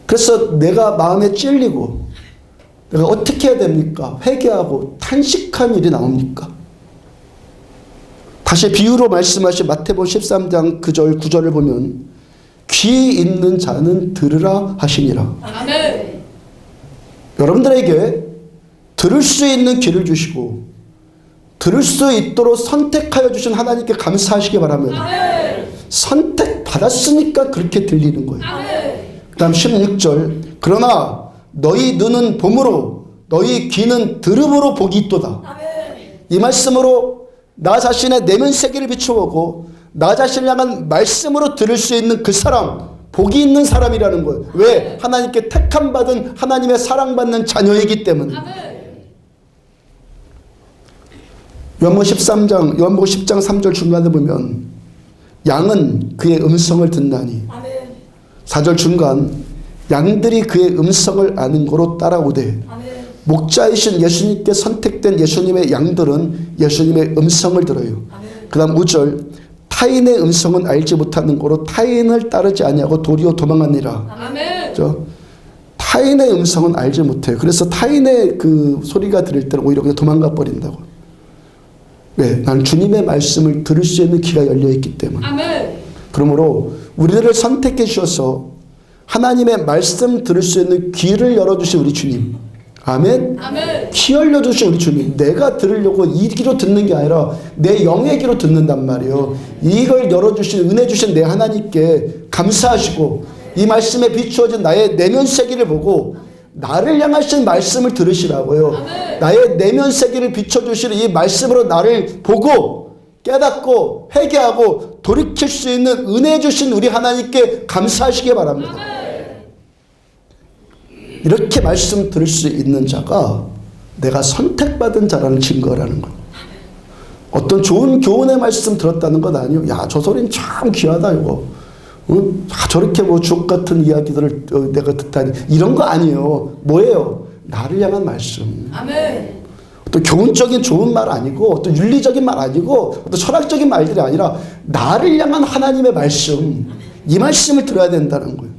Speaker 1: 그래서 내가 마음에 찔리고 내가 어떻게 해야 됩니까? 회개하고 탄식한 일이 나옵니까? 다시 비유로 말씀하신 마태복음 13장 9절을 보면 귀 있는 자는 들으라 하시니라.
Speaker 2: 아멘.
Speaker 1: 여러분들에게 들을 수 있는 귀를 주시고 들을 수 있도록 선택하여 주신 하나님께 감사하시기 바랍니다.
Speaker 2: 아멘.
Speaker 1: 선택받았으니까 그렇게 들리는 거예요.
Speaker 2: 아멘.
Speaker 1: 그 다음 16절 그러나 너희 눈은 봄으로 너희 귀는 들음으로 복이 있도다.
Speaker 2: 아멘.
Speaker 1: 이 말씀으로 나 자신의 내면 세계를 비춰보고 나 자신을 향한 말씀으로 들을 수 있는 그 사람 복이 있는 사람이라는 거예요. 왜? 하나님께 택함받은 하나님의 사랑받는 자녀이기 때문에.
Speaker 2: 아멘.
Speaker 1: 요한복음 10장 3절 중간에 보면 양은 그의 음성을 듣나니
Speaker 2: 아멘.
Speaker 1: 4절 중간 양들이 그의 음성을 아는 거로 따라오되
Speaker 2: 아멘.
Speaker 1: 목자이신 예수님께 선택된 예수님의 양들은 예수님의 음성을 들어요. 그 다음 5절 타인의 음성은 알지 못하는 거로 타인을 따르지 아니하고 도리어 도망하니라.
Speaker 2: 아멘.
Speaker 1: 타인의 음성은 알지 못해요. 그래서 타인의 그 소리가 들릴 때는 오히려 그냥 도망가 버린다고. 왜? 나는 주님의 말씀을 들을 수 있는 귀가 열려 있기 때문에.
Speaker 2: 아멘.
Speaker 1: 그러므로 우리들을 선택해 주셔서 하나님의 말씀 들을 수 있는 귀를 열어주신 우리 주님. 아멘.
Speaker 2: 아멘.
Speaker 1: 귀 열려주신 우리 주님. 내가 들으려고 이 귀로 듣는 게 아니라 내 영의 귀로 듣는단 말이에요. 이걸 열어주신 은혜 주신 내 하나님께 감사하시고 이 말씀에 비추어진 나의 내면 세계를 보고 나를 향하신 말씀을 들으시라고요.
Speaker 2: 아멘.
Speaker 1: 나의 내면 세계를 비춰주시는 이 말씀으로 나를 보고 깨닫고 회개하고 돌이킬 수 있는 은혜 주신 우리 하나님께 감사하시기 바랍니다.
Speaker 2: 아멘.
Speaker 1: 이렇게 말씀 들을 수 있는 자가 내가 선택받은 자라는 증거라는 거예요. 어떤 좋은 교훈의 말씀 들었다는 건 아니에요. 야, 저 소리는 참 귀하다 이거. 저렇게 뭐 주옥 같은 이야기들을 내가 듣다니 이런 거 아니에요. 뭐예요? 나를 향한 말씀.
Speaker 2: 아멘.
Speaker 1: 또 교훈적인 좋은 말 아니고 어떤 윤리적인 말 아니고 어떤 철학적인 말들이 아니라 나를 향한 하나님의 말씀. 이 말씀을 들어야 된다는 거예요.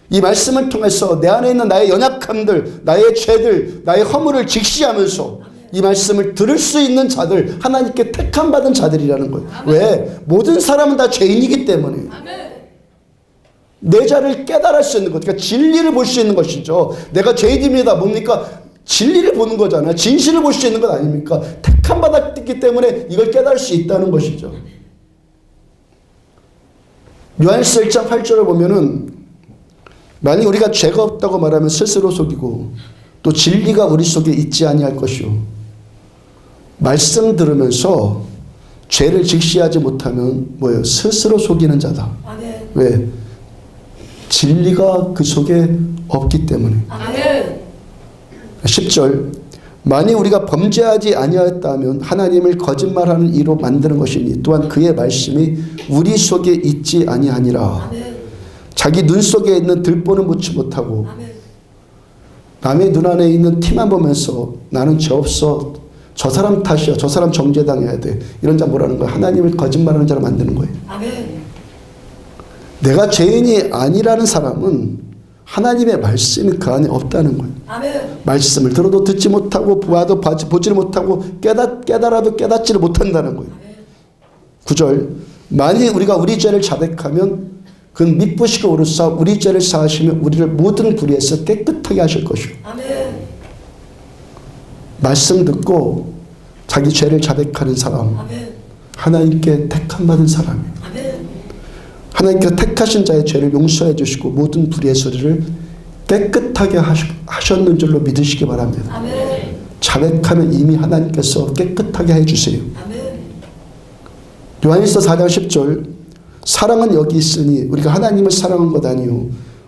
Speaker 1: 이 말씀을 통해서 내 안에 있는 나의 연약함들, 나의 죄들, 나의 허물을 직시하면서 이 말씀을 들을 수 있는 자들, 하나님께 택함받은 자들이라는 거예요. 왜? 모든 사람은 다 죄인이기 때문에.
Speaker 2: 아멘.
Speaker 1: 내 자를 깨달을 수 있는 것, 그러니까 진리를 볼 수 있는 것이죠. 내가 죄인입니다. 뭡니까? 진리를 보는 거잖아요. 진실을 볼 수 있는 것 아닙니까? 택함 받았기 때문에 이걸 깨달을 수 있다는 것이죠. 요한일서 1장 8절을 보면은 만약 우리가 죄가 없다고 말하면 스스로 속이고 또 진리가 우리 속에 있지 아니할 것이요. 말씀 들으면서 죄를 직시하지 못하면 뭐예요? 스스로 속이는 자다.
Speaker 2: 아멘.
Speaker 1: 왜? 진리가 그 속에 없기 때문에.
Speaker 2: 아멘.
Speaker 1: 10절 만일 우리가 범죄하지 아니하였다면 하나님을 거짓말하는 이로 만드는 것이니 또한 그의 말씀이 우리 속에 있지 아니하니라.
Speaker 2: 아멘.
Speaker 1: 자기 눈 속에 있는 들보는 묻지 못하고
Speaker 2: 아멘.
Speaker 1: 남의 눈 안에 있는 티만 보면서 나는 죄 없어. 저 사람 탓이야. 저 사람 정죄당해야 돼. 이런 자 뭐라는 거야? 하나님을 거짓말하는 자로 만드는 거예요.
Speaker 2: 아멘.
Speaker 1: 내가 죄인이 아니라는 사람은 하나님의 말씀이 그 안에 없다는 거예요.
Speaker 2: 아멘.
Speaker 1: 말씀을 들어도 듣지 못하고 보아도 보지를 못하고 깨달아도 깨닫지를 못한다는 거예요. 9절 만일 우리가 우리 죄를 자백하면 그는 미쁘시고 오르사 우리 죄를 사하시며 우리를 모든 불의에서 깨끗하게 하실 것이요.
Speaker 2: 아멘.
Speaker 1: 말씀 듣고 자기 죄를 자백하는 사람
Speaker 2: 아멘.
Speaker 1: 하나님께 택함받은 사람이에요.
Speaker 2: 아멘.
Speaker 1: 하나님께서 택하신 자의 죄를 용서해 주시고 모든 불의의 소리를 깨끗하게 하셨는 줄로 믿으시기 바랍니다.
Speaker 2: 아멘.
Speaker 1: 자백하면 이미 하나님께서 깨끗하게 해주세요.
Speaker 2: 아멘.
Speaker 1: 요한일서 4장 10절 사랑은 여기 있으니 우리가 하나님을 사랑한 것 아니요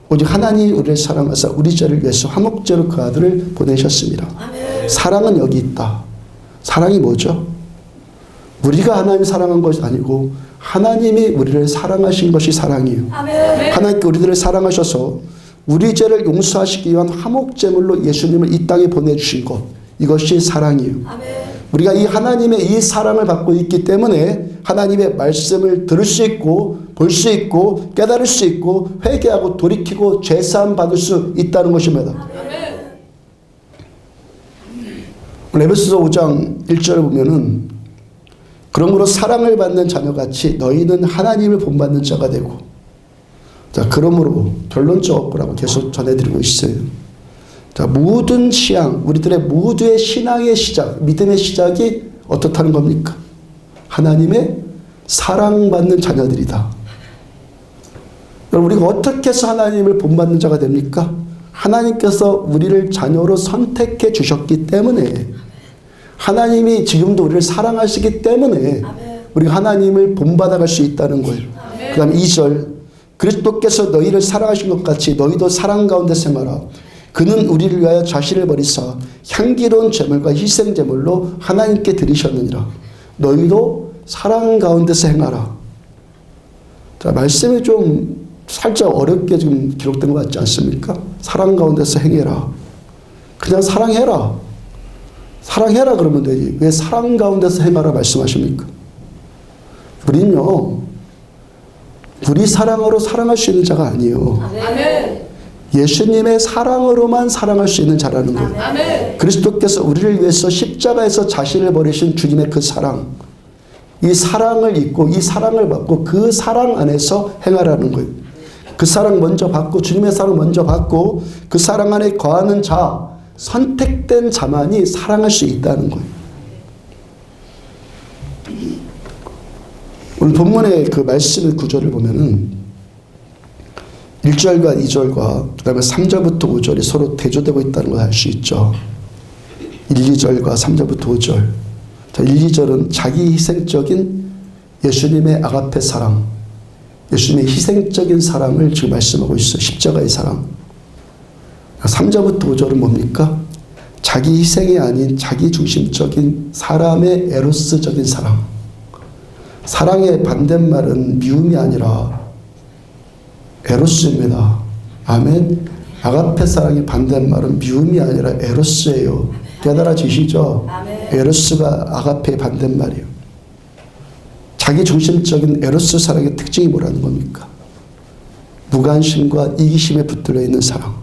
Speaker 1: 오직 하나님이 우리를 사랑하사 우리 죄를 위해서 화목제로 그 아들을 보내셨습니다.
Speaker 2: 아멘.
Speaker 1: 사랑은 여기 있다. 사랑이 뭐죠? 우리가 하나님 사랑한 것이 아니고 하나님이 우리를 사랑하신 것이 사랑이에요.
Speaker 2: 아멘.
Speaker 1: 하나님께 우리들을 사랑하셔서 우리 죄를 용서하시기 위한 화목제물로 예수님을 이 땅에 보내주신 것 이것이 사랑이에요.
Speaker 2: 아멘.
Speaker 1: 우리가 이 하나님의 이 사랑을 받고 있기 때문에 하나님의 말씀을 들을 수 있고 볼 수 있고 깨달을 수 있고 회개하고 돌이키고 죄사함 받을 수 있다는 것입니다.
Speaker 2: 아멘.
Speaker 1: 에베소서 5장 1절을 보면은 그러므로 사랑을 받는 자녀같이 너희는 하나님을 본받는 자가 되고. 자, 그러므로 결론적으로 계속 전해드리고 있어요. 자, 모든 신앙, 우리들의 모두의 신앙의 시작, 믿음의 시작이 어떻다는 겁니까? 하나님의 사랑받는 자녀들이다. 여러분, 우리가 어떻게 해서 하나님을 본받는 자가 됩니까? 하나님께서 우리를 자녀로 선택해 주셨기 때문에, 하나님이 지금도 우리를 사랑하시기 때문에 우리가 하나님을 본받아갈 수 있다는 거예요. 그 다음에 2절, 그리스도께서 너희를 사랑하신 것 같이 너희도 사랑 가운데 생활하라. 그는 우리를 위하여 자신을 버리사 향기로운 제물과 희생 제물로 하나님께 드리셨느니라. 너희도 사랑 가운데서 행하라. 자, 말씀이 좀 살짝 어렵게 지금 기록된 것 같지 않습니까? 사랑 가운데서 행해라. 그냥 사랑해라. 사랑해라 그러면 되지. 왜 사랑 가운데서 행하라 말씀하십니까? 우리는요, 우리 사랑으로 사랑할 수 있는 자가 아니에요.
Speaker 2: 아멘.
Speaker 1: 예수님의 사랑으로만 사랑할 수 있는 자라는 거예요.
Speaker 2: 아멘.
Speaker 1: 그리스도께서 우리를 위해서 십자가에서 자신을 버리신 주님의 그 사랑, 이 사랑을 잊고 이 사랑을 받고 그 사랑 안에서 행하라는 거예요. 그 사랑 먼저 받고, 주님의 사랑 먼저 받고 그 사랑 안에 거하는 자, 선택된 자만이 사랑할 수 있다는 거예요. 오늘 본문의 그 말씀의 구절을 보면은 1절과 2절과 그 다음에 3절부터 5절이 서로 대조되고 있다는 걸 알 수 있죠. 1, 2절과 3절부터 5절. 자, 1, 2절은 자기 희생적인 예수님의 아가페 사랑, 예수님의 희생적인 사랑을 지금 말씀하고 있어요. 십자가의 사랑. 3절부터 5절은 뭡니까? 자기 희생이 아닌 자기 중심적인 사람의 에로스적인 사랑. 사랑의 반대말은 미움이 아니라 에로스입니다. 아멘. 아가페 사랑의 반대말은 미움이 아니라 에로스예요. 깨달아지시죠? 에로스가 아가페의 반대말이에요. 자기 중심적인 에로스 사랑의 특징이 뭐라는 겁니까? 무관심과 이기심에 붙들려 있는 사랑.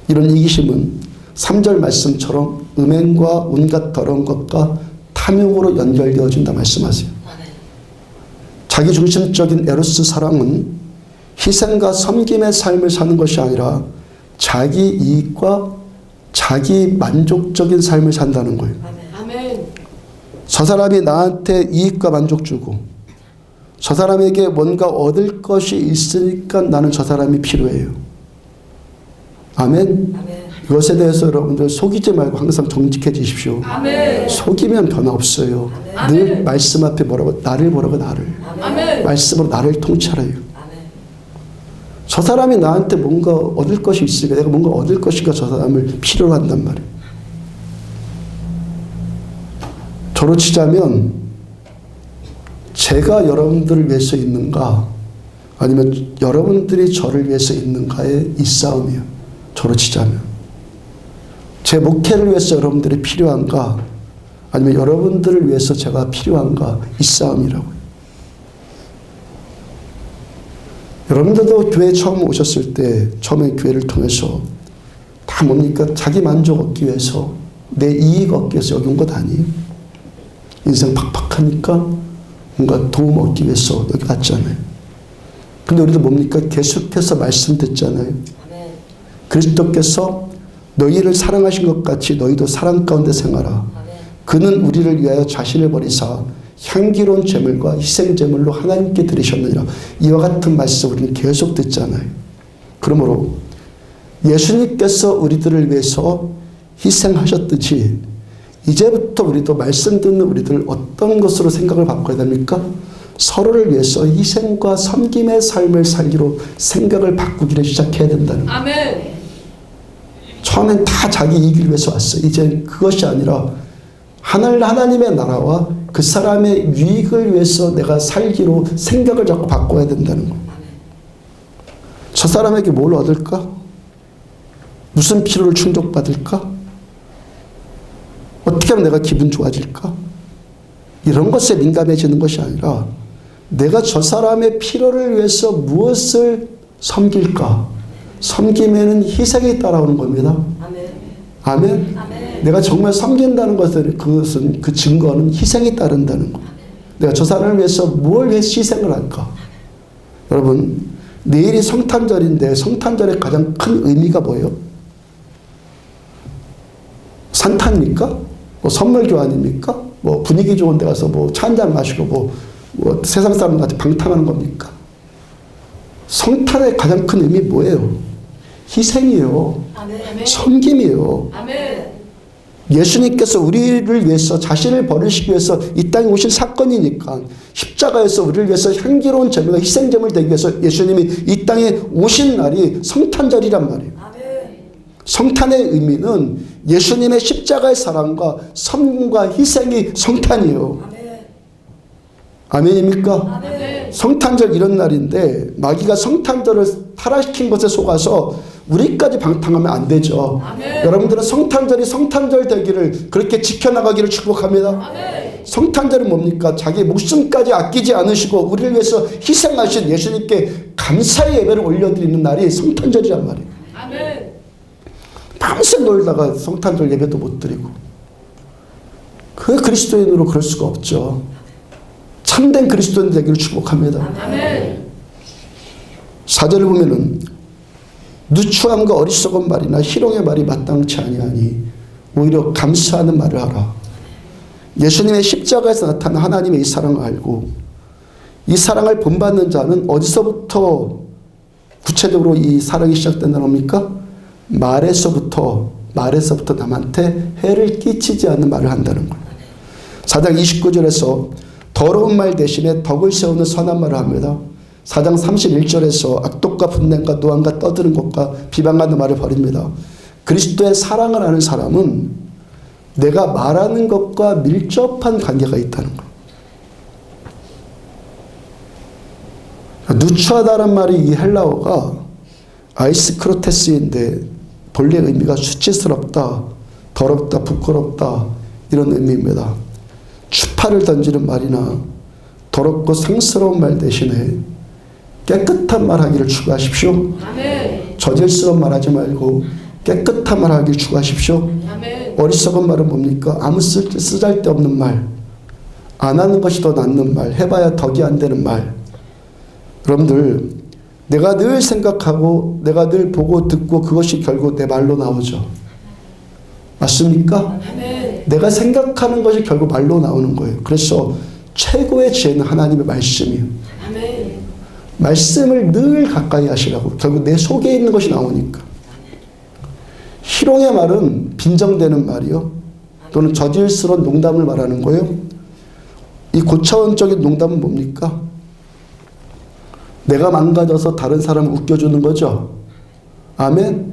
Speaker 1: 이런 이기심은 3절 말씀처럼 음행과 온갖 더러운 것과 탐욕으로 연결되어진다 말씀하세요. 자기 중심적인 에로스 사랑은 희생과 섬김의 삶을 사는 것이 아니라 자기 이익과 자기 만족적인 삶을 산다는 거예요.
Speaker 2: 아멘.
Speaker 1: 저 사람이 나한테 이익과 만족 주고 저 사람에게 뭔가 얻을 것이 있으니까 나는 저 사람이 필요해요. 아멘. 이것에 대해서 여러분들 속이지 말고 항상 정직해지십시오.
Speaker 2: 아멘.
Speaker 1: 속이면 변화 없어요. 늘 말씀 앞에 뭐라고? 나를 보라고 나를.
Speaker 2: 아멘.
Speaker 1: 말씀으로 나를 통찰해요. 저 사람이 나한테 뭔가 얻을 것이 있으니까 내가 뭔가 얻을 것이니까 저 사람을 필요로 한단 말이에요. 저로 치자면 제가 여러분들을 위해서 있는가 아니면 여러분들이 저를 위해서 있는가의 이 싸움이에요. 저로 치자면 제 목회를 위해서 여러분들이 필요한가 아니면 여러분들을 위해서 제가 필요한가 이 싸움이라고요. 여러분들도 교회 처음 오셨을 때 처음에 교회를 통해서 다 뭡니까? 자기 만족 얻기 위해서 내 이익 얻기 위해서 여기 온 것 아니에요? 인생 팍팍하니까 뭔가 도움 얻기 위해서 여기 왔잖아요. 근데 우리도 뭡니까? 계속해서 말씀 듣잖아요. 그리스도께서 너희를 사랑하신 것 같이 너희도 사랑 가운데 생활하라. 그는 우리를 위하여 자신을 버리사 향기로운 제물과 희생 제물로 하나님께 드리셨느니라. 이와 같은 말씀 우리는 계속 듣잖아요. 그러므로 예수님께서 우리들을 위해서 희생하셨듯이 이제부터 우리도 말씀 듣는 우리들 어떤 것으로 생각을 바꿔야 됩니까? 서로를 위해서 희생과 섬김의 삶을 살기로 생각을 바꾸기를 시작해야 된다는 거예요.
Speaker 2: 아멘.
Speaker 1: 처음엔 다 자기 이익을 위해서 왔어요. 이제 그것이 아니라 하나님의 나라와 그 사람의 유익을 위해서 내가 살기로 생각을 자꾸 바꿔야 된다는 거예요. 저 사람에게 뭘 얻을까? 무슨 필요를 충족받을까? 어떻게 하면 내가 기분 좋아질까? 이런 것에 민감해지는 것이 아니라 내가 저 사람의 필요를 위해서 무엇을 섬길까? 섬김에는 희생이 따라오는 겁니다. 아멘. 아멘. 내가 정말 섬긴다는 것은 그것은 그 증거는 희생이 따른다는 거. 내가 저 사람을 위해서 뭘 위해서 희생을 할까? 여러분, 내일이 성탄절인데 성탄절의 가장 큰 의미가 뭐예요? 산타입니까? 뭐 선물 교환입니까? 뭐 분위기 좋은 데 가서 뭐 차 한잔 마시고 뭐 세상 사람들한테 방탕하는 겁니까? 성탄의 가장 큰 의미 뭐예요? 희생이에요.
Speaker 2: 아멘.
Speaker 1: 섬김이에요.
Speaker 2: 아멘.
Speaker 1: 예수님께서 우리를 위해서 자신을 버리시기 위해서 이 땅에 오신 사건이니까 십자가에서 우리를 위해서 향기로운 제물과 희생제물 되기 위해서 예수님이 이 땅에 오신 날이 성탄절이란 말이에요.
Speaker 2: 아멘.
Speaker 1: 성탄의 의미는 예수님의 십자가의 사랑과 섬김과 희생이 성탄이에요.
Speaker 2: 아멘.
Speaker 1: 아멘입니까?
Speaker 2: 아멘.
Speaker 1: 성탄절 이런 날인데 마귀가 성탄절을 타락시킨 것에 속아서 우리까지 방탕하면 안 되죠.
Speaker 2: 아멘.
Speaker 1: 여러분들은 성탄절이 성탄절 되기를 그렇게 지켜나가기를 축복합니다.
Speaker 2: 아멘.
Speaker 1: 성탄절은 뭡니까? 자기 목숨까지 아끼지 않으시고 우리를 위해서 희생하신 예수님께 감사의 예배를 올려드리는 날이 성탄절이란 말이에요.
Speaker 2: 아멘.
Speaker 1: 밤새 놀다가 성탄절 예배도 못 드리고 그 그리스도인으로 그럴 수가 없죠. 참된 그리스도인 되기를 축복합니다.
Speaker 2: 아멘.
Speaker 1: 4절을 보면은 누추함과 어리석은 말이나 희롱의 말이 마땅치 아니하니 오히려 감사하는 말을 하라. 예수님의 십자가에서 나타난 하나님의 이 사랑을 알고 이 사랑을 본받는 자는 어디서부터 구체적으로 이 사랑이 시작된다는 겁니까? 말에서부터 남한테 해를 끼치지 않는 말을 한다는 거예요. 4장 29절에서 더러운 말 대신에 덕을 세우는 선한 말을 합니다. 4장 31절에서 악독과 분냄과 노함과 떠드는 것과 비방하는 말을 버립니다. 그리스도의 사랑을 아는 사람은 내가 말하는 것과 밀접한 관계가 있다는 거예요. 누추하다는 말이 이 헬라어가 아이스크로테스인데 본래 의미가 수치스럽다, 더럽다, 부끄럽다 이런 의미입니다. 추파를 던지는 말이나 더럽고 상스러운 말 대신에 깨끗한 말 하기를 추구하십시오.
Speaker 2: 아멘.
Speaker 1: 저질스러운 말 하지 말고 깨끗한 말 하기를 추구하십시오.
Speaker 2: 아멘.
Speaker 1: 어리석은 말은 뭡니까? 아무 쓰잘데없는 말, 안 하는 것이 더 낫는 말, 해봐야 덕이 안 되는 말. 여러분들, 내가 늘 생각하고 내가 늘 보고 듣고 그것이 결국 내 말로 나오죠. 맞습니까?
Speaker 2: 아멘.
Speaker 1: 내가 생각하는 것이 결국 말로 나오는 거예요. 그래서 최고의 지혜는 하나님의 말씀이에요.
Speaker 2: 아멘.
Speaker 1: 말씀을 늘 가까이 하시라고. 결국 내 속에 있는 것이 나오니까. 희롱의 말은 빈정되는 말이요. 또는 저질스러운 농담을 말하는 거예요. 이 고차원적인 농담은 뭡니까? 내가 망가져서 다른 사람을 웃겨주는 거죠. 아멘.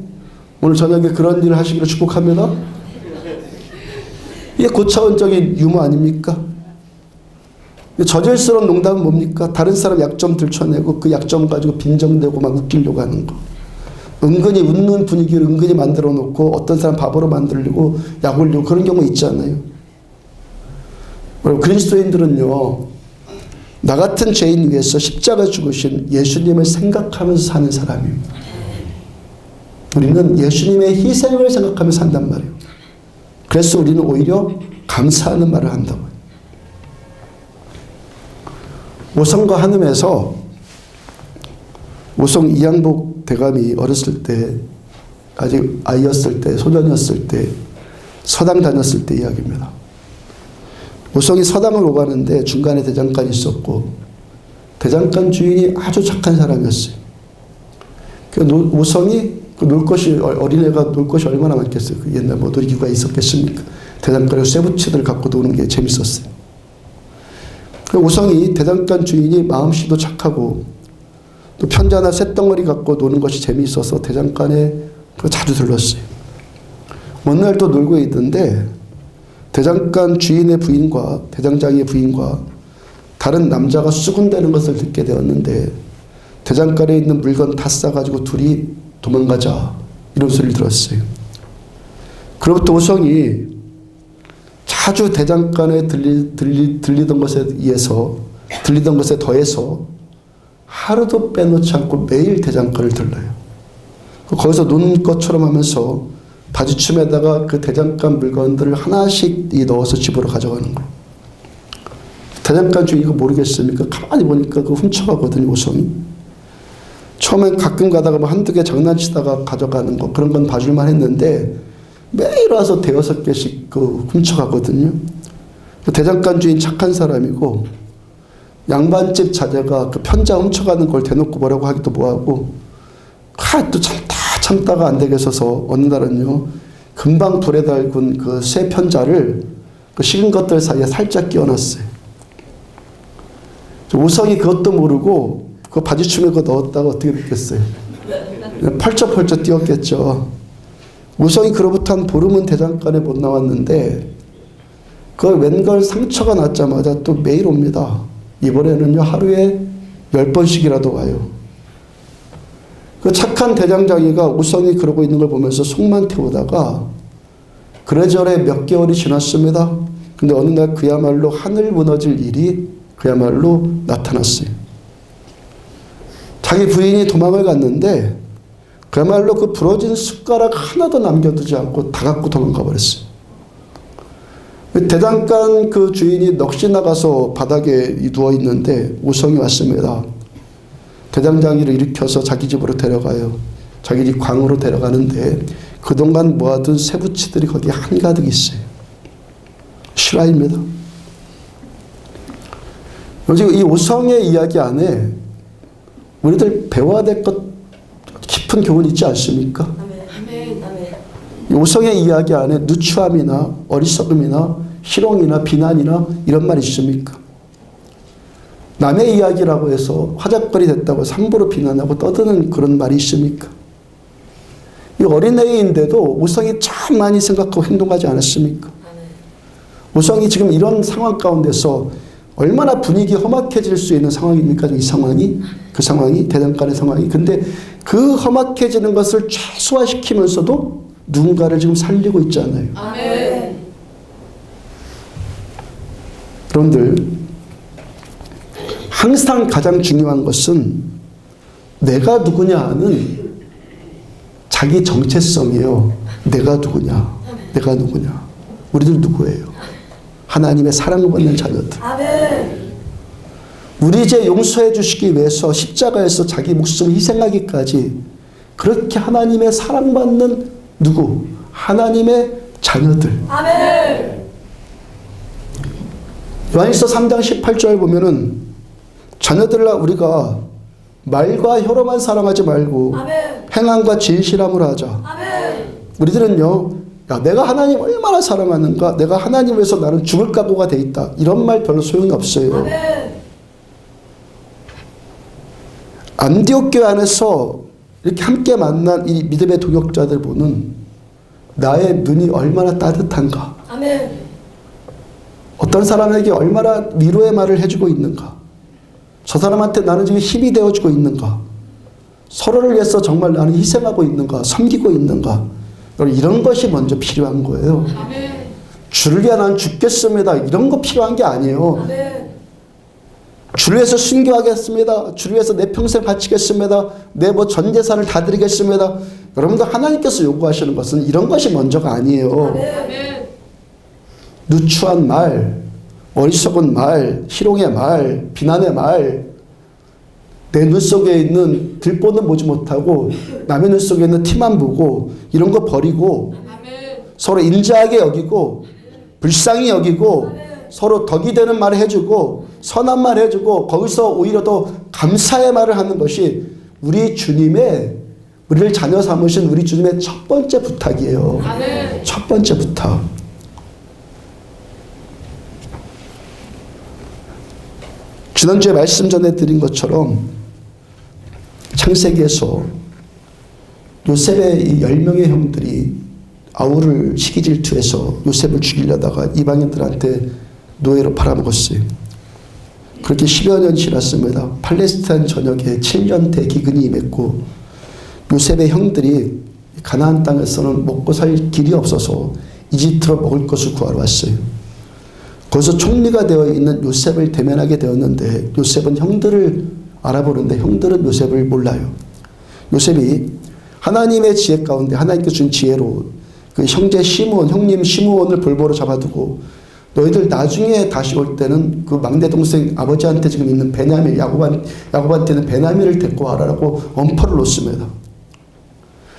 Speaker 1: 오늘 저녁에 그런 일을 하시기를 축복합니다. 이게 고차원적인 유머 아닙니까? 저질스러운 농담은 뭡니까? 다른 사람 약점 들춰내고 그 약점 가지고 빈정대고 막 웃기려고 하는 거. 은근히 웃는 분위기를 은근히 만들어 놓고 어떤 사람 바보로 만들려고 약 올리고 그런 경우 있잖아요. 그리스도인들은요, 나 같은 죄인 위해서 십자가 죽으신 예수님을 생각하면서 사는 사람입니다. 우리는 예수님의 희생을 생각하면서 산단 말이에요. 그래서 우리는 오히려 감사하는 말을 한다고요. 오성과 한음에서 오성 이양복 대감이 어렸을 때, 아직 아이였을 때, 소년이었을 때, 서당 다녔을 때 이야기입니다. 오성이 서당을 오가는데 중간에 대장간이 있었고 대장간 주인이 아주 착한 사람이었어요. 오성이 놀 것이, 어린애가 놀 것이 얼마나 많겠어요. 그 옛날 뭐 놀이기구가 있었겠습니까? 대장간에 쇠붙이들 갖고 노는 게 재밌었어요. 오성이 대장간 주인이 마음씨도 착하고 또 편자나 쇳덩어리 갖고 노는 것이 재미있어서 대장간에 자주 들렀어요. 어느 날 또 놀고 있는데 대장간 주인의 부인과 대장장이의 부인과 다른 남자가 수군대는 것을 듣게 되었는데 대장간에 있는 물건 다 싸가지고 둘이 도망가자 이런 소리를 들었어요. 그로부터 오성이 자주 대장간에 들리던 것에 더해서 하루도 빼놓지 않고 매일 대장간을 들러요. 거기서 노는 것처럼 하면서 바지춤에다가 그 대장간 물건들을 하나씩 넣어서 집으로 가져가는 거예요. 대장간 주인이 모르겠습니까? 가만히 보니까 그 훔쳐가거든요, 우성이. 처음엔 가끔 가다가 뭐 한두 개 장난치다가 가져가는 거 그런 건 봐줄만 했는데 매일 와서 대여섯 개씩 그 훔쳐가거든요. 그 대장간 주인 착한 사람이고 양반집 자제가 그 편자 훔쳐가는 걸 대놓고 뭐라고 하기도 뭐하고 또 참다가 안 되겠어서 어느 날은요 금방 불에 달군 그 쇠 편자를 그 식은 것들 사이에 살짝 끼워놨어요. 우성이 그것도 모르고 그 바지춤에 그거 넣었다가 어떻게 됐겠어요? 펄쩍펄쩍 뛰었겠죠. 우성이 그로부터 한 보름은 대장간에 못 나왔는데 그 웬걸 상처가 났자마자 또 매일 옵니다. 이번에는요 하루에 10번씩이라도 와요. 그 착한 대장장이가 우성이 그러고 있는 걸 보면서 속만 태우다가 그래저래 몇 개월이 지났습니다. 근데 어느 날 그야말로 하늘 무너질 일이 그야말로 나타났어요. 자기 부인이 도망을 갔는데 그야말로 그 부러진 숟가락 하나도 남겨두지 않고 다 갖고 도망가 버렸어요. 대장간 그 주인이 넋이 나가서 바닥에 누워 있는데 우성이 왔습니다. 대장장이를 일으켜서 자기 집으로 데려가요. 자기 집 광으로 데려가는데 그동안 모아둔 쇠붙이들이 거기에 한가득 있어요. 실화입니다. 지금 이 우성의 이야기 안에 우리들 배워야 될 것 깊은 교훈이 있지 않습니까?
Speaker 2: 아멘. 아멘.
Speaker 1: 이 우성의 이야기 안에 누추함이나 어리석음이나 희롱이나 비난이나 이런 말이 있습니까? 남의 이야기라고 해서 화작거리 됐다고 함부로 비난하고 떠드는 그런 말이 있습니까? 이 어린애인데도 우성이 참 많이 생각하고 행동하지 않았습니까? 우성이 지금 이런 상황 가운데서 얼마나 분위기 험악해질 수 있는 상황입니까? 이 상황이? 그 상황이? 대장간의 상황이. 근데 그 험악해지는 것을 최소화시키면서도 누군가를 지금 살리고 있잖아요.
Speaker 2: 아멘.
Speaker 1: 여러분들, 항상 가장 중요한 것은 내가 누구냐 하는 자기 정체성이에요. 내가 누구냐? 내가 누구냐? 우리들 누구예요? 하나님의 사랑을 받는 자녀들.
Speaker 2: 아멘.
Speaker 1: 우리 죄 용서해 주시기 위해서 십자가에서 자기 목숨을 희생하기까지 그렇게 하나님의 사랑받는 누구? 하나님의 자녀들.
Speaker 2: 아멘.
Speaker 1: 요한일서 3장 18절 보면은 자녀들아 우리가 말과 혀로만 사랑하지 말고
Speaker 2: 아멘.
Speaker 1: 행함과 진실함으로 하자.
Speaker 2: 아멘.
Speaker 1: 우리들은요, 야, 내가 하나님 얼마나 사랑하는가? 내가 하나님 위해서 나는 죽을 각오가 돼 있다. 이런 말 별로 소용이 없어요.
Speaker 2: 아멘.
Speaker 1: 안디옥 교회 안에서 이렇게 함께 만난 이 믿음의 동역자들 보는 나의 눈이 얼마나 따뜻한가?
Speaker 2: 아멘.
Speaker 1: 어떤 사람에게 얼마나 위로의 말을 해주고 있는가? 저 사람한테 나는 지금 힘이 되어주고 있는가? 서로를 위해서 정말 나는 희생하고 있는가? 섬기고 있는가? 이런 것이 먼저 필요한 거예요.
Speaker 2: 아멘.
Speaker 1: 주를 위해 난 죽겠습니다. 이런 거 필요한 게 아니에요.
Speaker 2: 아멘.
Speaker 1: 주를 위해서 순교하겠습니다. 주를 위해서 내 평생 바치겠습니다. 내 뭐 전 재산을 다 드리겠습니다. 여러분들 하나님께서 요구하시는 것은 이런 것이 먼저가 아니에요.
Speaker 2: 아멘.
Speaker 1: 누추한 말, 어리석은 말, 희롱의 말, 비난의 말, 내 눈 속에 있는 들보는 보지 못하고 남의 눈 속에 있는 티만 보고 이런 거 버리고
Speaker 2: 아멘.
Speaker 1: 서로 인자하게 여기고 불쌍히 여기고 서로 덕이 되는 말을 해주고 선한 말 해주고 거기서 오히려 더 감사의 말을 하는 것이 우리 주님의 우리를 자녀 삼으신 우리 주님의 첫 번째 부탁이에요.
Speaker 2: 아멘.
Speaker 1: 첫 번째 부탁. 지난주에 말씀 전해드린 것처럼 창세기에서 요셉의 이 10명의 형들이 아우를 시기 질투해서 요셉을 죽이려다가 이방인들한테 노예로 팔아먹었어요. 그렇게 10여 년 지났습니다. 팔레스타인 전역에 7년대 기근이 임했고 요셉의 형들이 가나안 땅에서는 먹고 살 길이 없어서 이집트로 먹을 것을 구하러 왔어요. 거기서 총리가 되어 있는 요셉을 대면하게 되었는데 요셉은 형들을 알아보는데 형들은 요셉을 몰라요. 요셉이 하나님의 지혜 가운데 하나님께서 준 지혜로 그 형제 시므온, 형님 시므온을 볼보로 잡아두고 너희들 나중에 다시 올 때는 그 막내 동생 아버지한테 지금 있는 베냐민, 야곱한테는 베냐민을 데리고 와라라고 엄포를 놓습니다.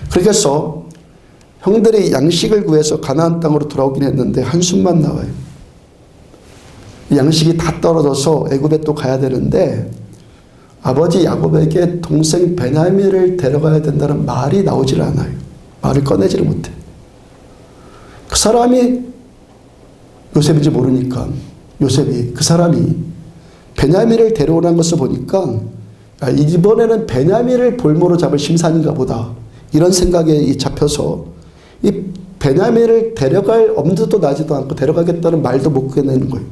Speaker 1: 그렇게 해서 형들이 양식을 구해서 가나안 땅으로 돌아오긴 했는데 한숨만 나와요. 양식이 다 떨어져서 애굽에 또 가야 되는데 아버지 야곱에게 동생 베냐민을 데려가야 된다는 말이 나오질 않아요. 말을 꺼내지를 못해. 그 사람이 요셉인지 모르니까 요셉이 그 사람이 베냐민을 데려오라는 것을 보니까 이번에는 베냐민을 볼모로 잡을 심산인가 보다 이런 생각에 잡혀서 이 베냐민을 데려갈 엄두도 나지도 않고 데려가겠다는 말도 못 꺼내는 거예요.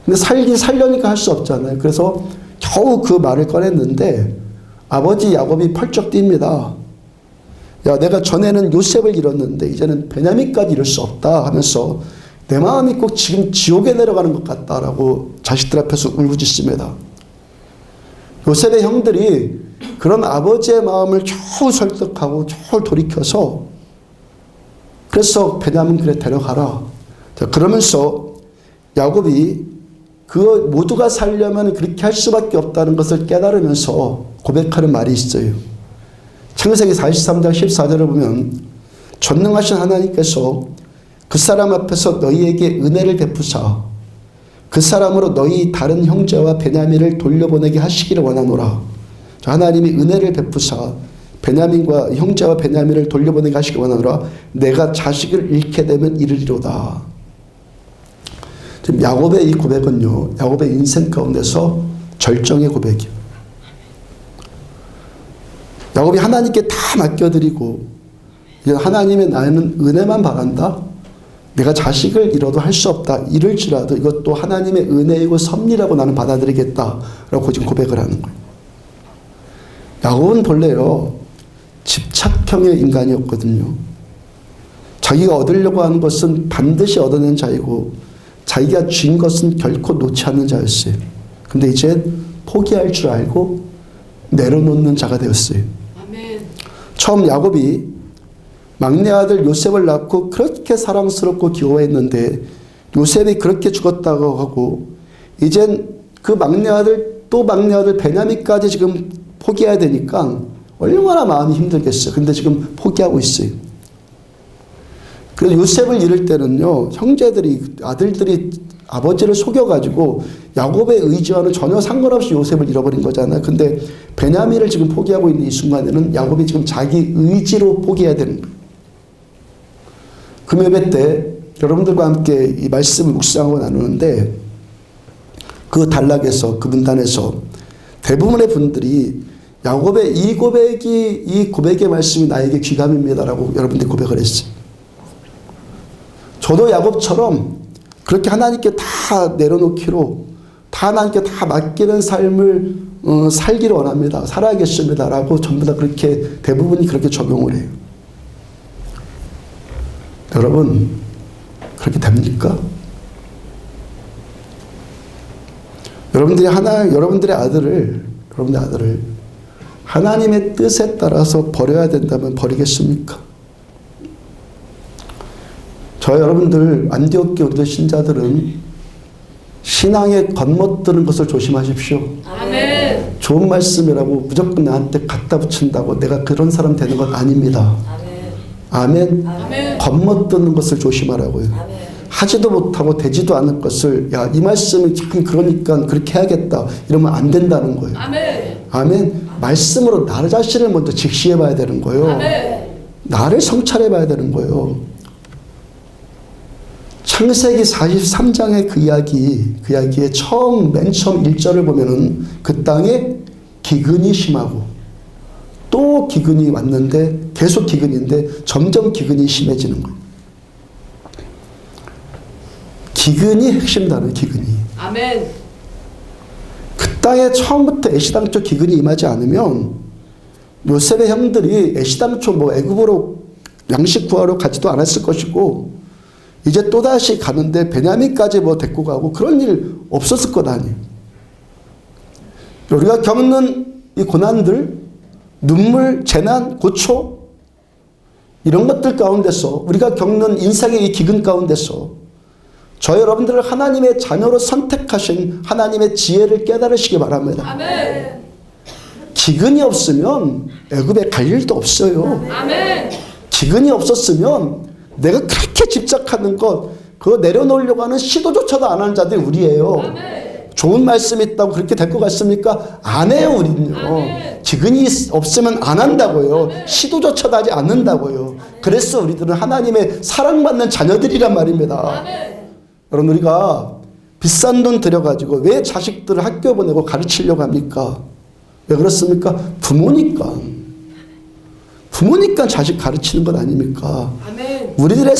Speaker 1: 근데 살려니까 할 수 없잖아요. 그래서 겨우 그 말을 꺼냈는데 아버지 야곱이 펄쩍 뜁니다. 야, 내가 전에는 요셉을 잃었는데 이제는 베냐민까지 잃을 수 없다 하면서 내 마음이 꼭 지금 지옥에 내려가는 것 같다라고 자식들 앞에서 울부짖습니다. 요셉의 형들이 그런 아버지의 마음을 겨우 설득하고 겨우 돌이켜서 그래서 베냐민 그래 데려가라. 자, 그러면서 야곱이 그 모두가 살려면 그렇게 할 수밖에 없다는 것을 깨달으면서 고백하는 말이 있어요. 창세기 43장 14절을 보면 전능하신 하나님께서 그 사람 앞에서 너희에게 은혜를 베푸사 그 사람으로 너희 다른 형제와 베냐민을 돌려보내게 하시기를 원하노라. 하나님이 은혜를 베푸사 베냐민과 형제와 베냐민을 돌려보내게 하시기를 원하노라. 내가 자식을 잃게 되면 이르리로다. 지금 야곱의 이 고백은요, 야곱의 인생 가운데서 절정의 고백이에요. 야곱이 하나님께 다 맡겨드리고 하나님의 나는 은혜만 바란다. 내가 자식을 잃어도 할 수 없다. 이럴지라도 이것도 하나님의 은혜이고 섭리라고 나는 받아들이겠다라고 지금 고백을 하는 거예요. 야곱은 본래요 집착형의 인간이었거든요. 자기가 얻으려고 하는 것은 반드시 얻어낸 자이고 자기가 쥔 것은 결코 놓지 않는 자였어요. 근데 이제 포기할 줄 알고 내려놓는 자가 되었어요.
Speaker 2: 아멘.
Speaker 1: 처음 야곱이 막내 아들 요셉을 낳고 그렇게 사랑스럽고 귀여워했는데 요셉이 그렇게 죽었다고 하고 이젠 그 막내 아들 또 막내 아들 베냐민까지 지금 포기해야 되니까 얼마나 마음이 힘들겠어요. 근데 지금 포기하고 있어요. 그래서 요셉을 잃을 때는요 형제들이 아들들이 아버지를 속여가지고 야곱의 의지와는 전혀 상관없이 요셉을 잃어버린 거잖아요. 근데 베냐민을 지금 포기하고 있는 이 순간에는 야곱이 지금 자기 의지로 포기해야 되는 거예요. 금요일 때 여러분들과 함께 이 말씀을 묵상하고 나누는데 그 단락에서 그 문단에서 대부분의 분들이 야곱의 이 고백의 말씀이 나에게 귀감입니다라고 여러분들이 고백을 했어요. 저도 야곱처럼 그렇게 하나님께 다 내려놓기로 다 하나님께 다 맡기는 삶을 살기를 원합니다. 살아야겠습니다라고 전부 다 그렇게 대부분이 그렇게 적용을 해요. 여러분 그렇게 됩니까? 여러분들의 아들을 하나님의 뜻에 따라서 버려야 된다면 버리겠습니까? 저 여러분들 안디옥 교회 신자들은 신앙에 겉멋드는 것을 조심하십시오.
Speaker 2: 아멘.
Speaker 1: 좋은 말씀이라고 무조건 나한테 갖다 붙인다고 내가 그런 사람 되는 건 아닙니다. 아멘.
Speaker 2: 아멘.
Speaker 1: 겉멋드는 것을 조심하라고요.
Speaker 2: 아멘.
Speaker 1: 하지도 못하고 되지도 않을 것을 야, 이 말씀이 참 그러니까 그렇게 해야겠다 이러면 안 된다는 거예요.
Speaker 2: 아멘.
Speaker 1: 아멘. 말씀으로 나 자신을 먼저 직시해 봐야 되는 거예요.
Speaker 2: 아멘.
Speaker 1: 나를 성찰해 봐야 되는 거예요. 창세기 43장의 그 이야기의 맨 처음 1절을 보면은 그 땅에 기근이 심하고 또 기근이 왔는데 계속 기근인데 점점 기근이 심해지는 거예요. 기근이 핵심 단어예요. 기근이.
Speaker 2: 아멘.
Speaker 1: 그 땅에 처음부터 애시당초 기근이 임하지 않으면 요셉의 형들이 애시당초 애굽으로 양식 구하러 가지도 않았을 것이고 이제 또다시 가는데 베냐민까지 데리고 가고 그런 일 없었을 것 아니에요. 우리가 겪는 이 고난들, 눈물, 재난, 고초 이런 것들 가운데서 우리가 겪는 인생의 이 기근 가운데서 저 여러분들을 하나님의 자녀로 선택하신 하나님의 지혜를 깨달으시기 바랍니다.
Speaker 2: 아멘.
Speaker 1: 기근이 없으면 애굽에 갈 일도 없어요.
Speaker 2: 아멘.
Speaker 1: 기근이 없었으면 내가 그렇게 집착하는 것 그거 내려놓으려고 하는 시도조차도 안 하는 자들이 우리예요.
Speaker 2: 아멘.
Speaker 1: 좋은 말씀이 있다고 그렇게 될 것 같습니까? 안 해요 우리는요.
Speaker 2: 아멘.
Speaker 1: 기근이 없으면 안 한다고요. 시도조차도 하지 않는다고요. 그래서 우리들은 하나님의 사랑받는 자녀들이란 말입니다.
Speaker 2: 아멘.
Speaker 1: 여러분 우리가 비싼 돈 들여가지고 왜 자식들을 학교 보내고 가르치려고 합니까? 왜 그렇습니까? 부모니까 자식 가르치는 것 아닙니까?
Speaker 2: 아멘.
Speaker 1: 우리들의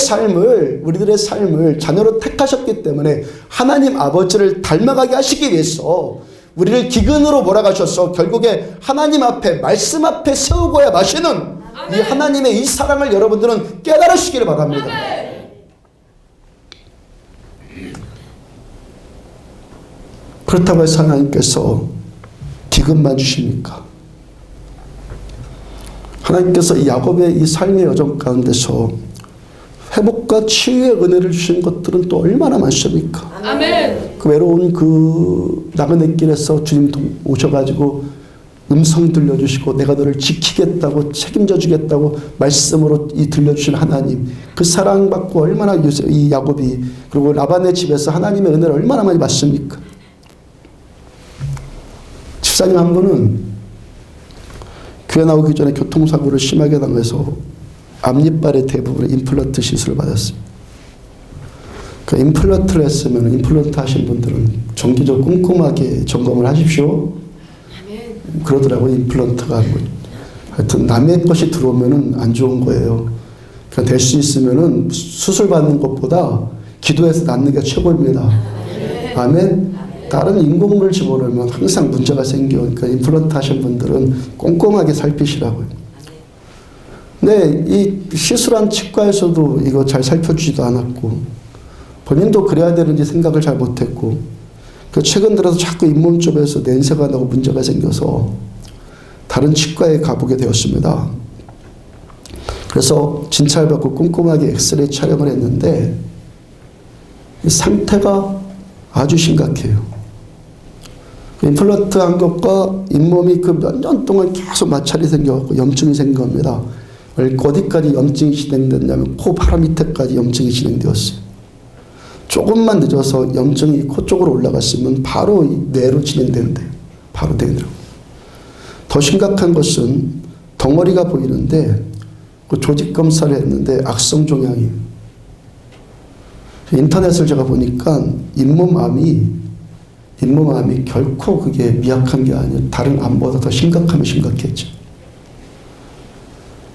Speaker 1: 삶을 자녀로 택하셨기 때문에 하나님 아버지를 닮아가게 하시기 위해서 우리를 기근으로 몰아가셔서 결국에 하나님 앞에 말씀 앞에 세우고야 마시는 이 하나님의 이 사랑을 여러분들은 깨달으시기를 바랍니다.
Speaker 2: 아멘.
Speaker 1: 그렇다고 해서 하나님께서 기근만 주십니까? 하나님께서 이 야곱의 이 삶의 여정 가운데서 회복과 치유의 은혜를 주신 것들은 또 얼마나 많습니까?
Speaker 2: 아멘.
Speaker 1: 그 외로운 그 나그네 길에서 주님 오셔가지고 음성 들려주시고 내가 너를 지키겠다고 책임져 주겠다고 말씀으로 이 들려주신 하나님 그 사랑받고 얼마나 이 야곱이 그리고 라반의 집에서 하나님의 은혜를 얼마나 많이 받습니까? 집사님 한 분은 교회 나오기 전에 교통사고를 심하게 당해서 앞니빨의 대부분을 임플란트 시술을 받았어요. 그 임플란트를 했으면 임플란트 하신 분들은 정기적으로 꼼꼼하게 점검을 하십시오.
Speaker 2: 아멘.
Speaker 1: 그러더라고요. 임플란트가 하여튼 남의 것이 들어오면은 안 좋은 거예요. 그러니까 될 수 있으면은 수술 받는 것보다 기도해서 낫는 게 최고입니다. 아멘. 다른 인공물 집어넣으면 항상 문제가 생겨. 그러니까 임플란트 하신 분들은 꼼꼼하게 살피시라고요. 근데 이 시술한 치과에서도 이거 잘 살펴주지도 않았고 본인도 그래야 되는지 생각을 잘 못했고 그 최근 들어서 자꾸 잇몸 쪽에서 냄새가 나고 문제가 생겨서 다른 치과에 가보게 되었습니다. 그래서 진찰 받고 꼼꼼하게 엑스레이 촬영을 했는데 이 상태가 아주 심각해요. 임플란트 한 것과 잇몸이 그 몇 년 동안 계속 마찰이 생겨갖고 염증이 생긴 겁니다. 어디까지 염증이 진행됐냐면 코 바로 밑에까지 염증이 진행되었어요. 조금만 늦어서 염증이 코 쪽으로 올라갔으면 바로 뇌로 진행되는데 바로 되더라고요. 더 심각한 것은 덩어리가 보이는데 그 조직 검사를 했는데 악성 종양이 인터넷을 제가 보니까 잇몸암이 결코 그게 미약한 게 아니에요. 다른 암보다 더 심각하면 심각했죠.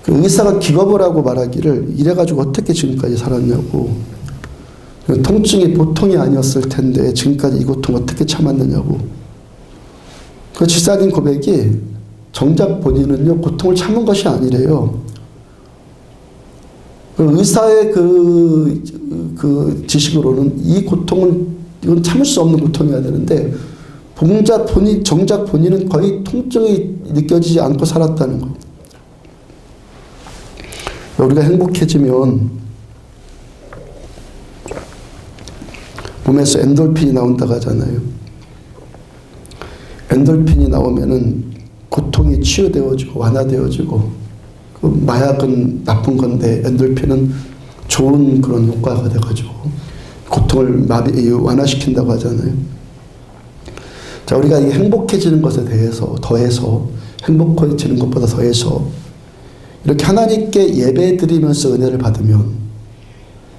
Speaker 1: 그 의사가 기겁을 하고 말하기를 이래가지고 어떻게 지금까지 살았냐고. 통증이 보통이 아니었을 텐데 지금까지 이 고통 어떻게 참았느냐고. 그 집사님 고백이 정작 본인은요 고통을 참은 것이 아니래요. 그 의사의 그 지식으로는 이 고통은 이건 참을 수 없는 고통이어야 되는데 정작 본인은 거의 통증이 느껴지지 않고 살았다는 거. 우리가 행복해지면 몸에서 엔돌핀이 나온다고 하잖아요. 엔돌핀이 나오면은 고통이 치유되어지고 완화되어지고 그 마약은 나쁜 건데 엔돌핀은 좋은 그런 효과가 돼가지고 고통을 완화시킨다고 하잖아요. 자, 우리가 이 행복해지는 것에 대해서 더해서 행복해지는 것보다 더해서 이렇게 하나님께 예배드리면서 은혜를 받으면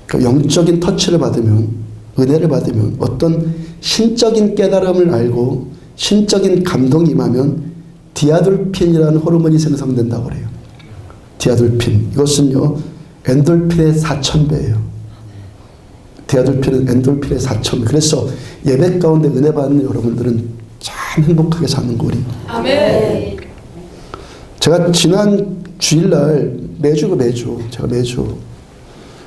Speaker 1: 그러니까 영적인 터치를 받으면 은혜를 받으면 어떤 신적인 깨달음을 알고 신적인 감동이 임하면 디아돌핀이라는 호르몬이 생성된다고 그래요. 디아돌핀. 이것은요 엔돌핀의 4000배예요. 디아돌핀은 엔돌핀의 4000배. 그래서 예배 가운데 은혜 받는 여러분들은 참 행복하게 사는 거 우리.
Speaker 2: 아멘.
Speaker 1: 제가 지난 주일날 제가 매주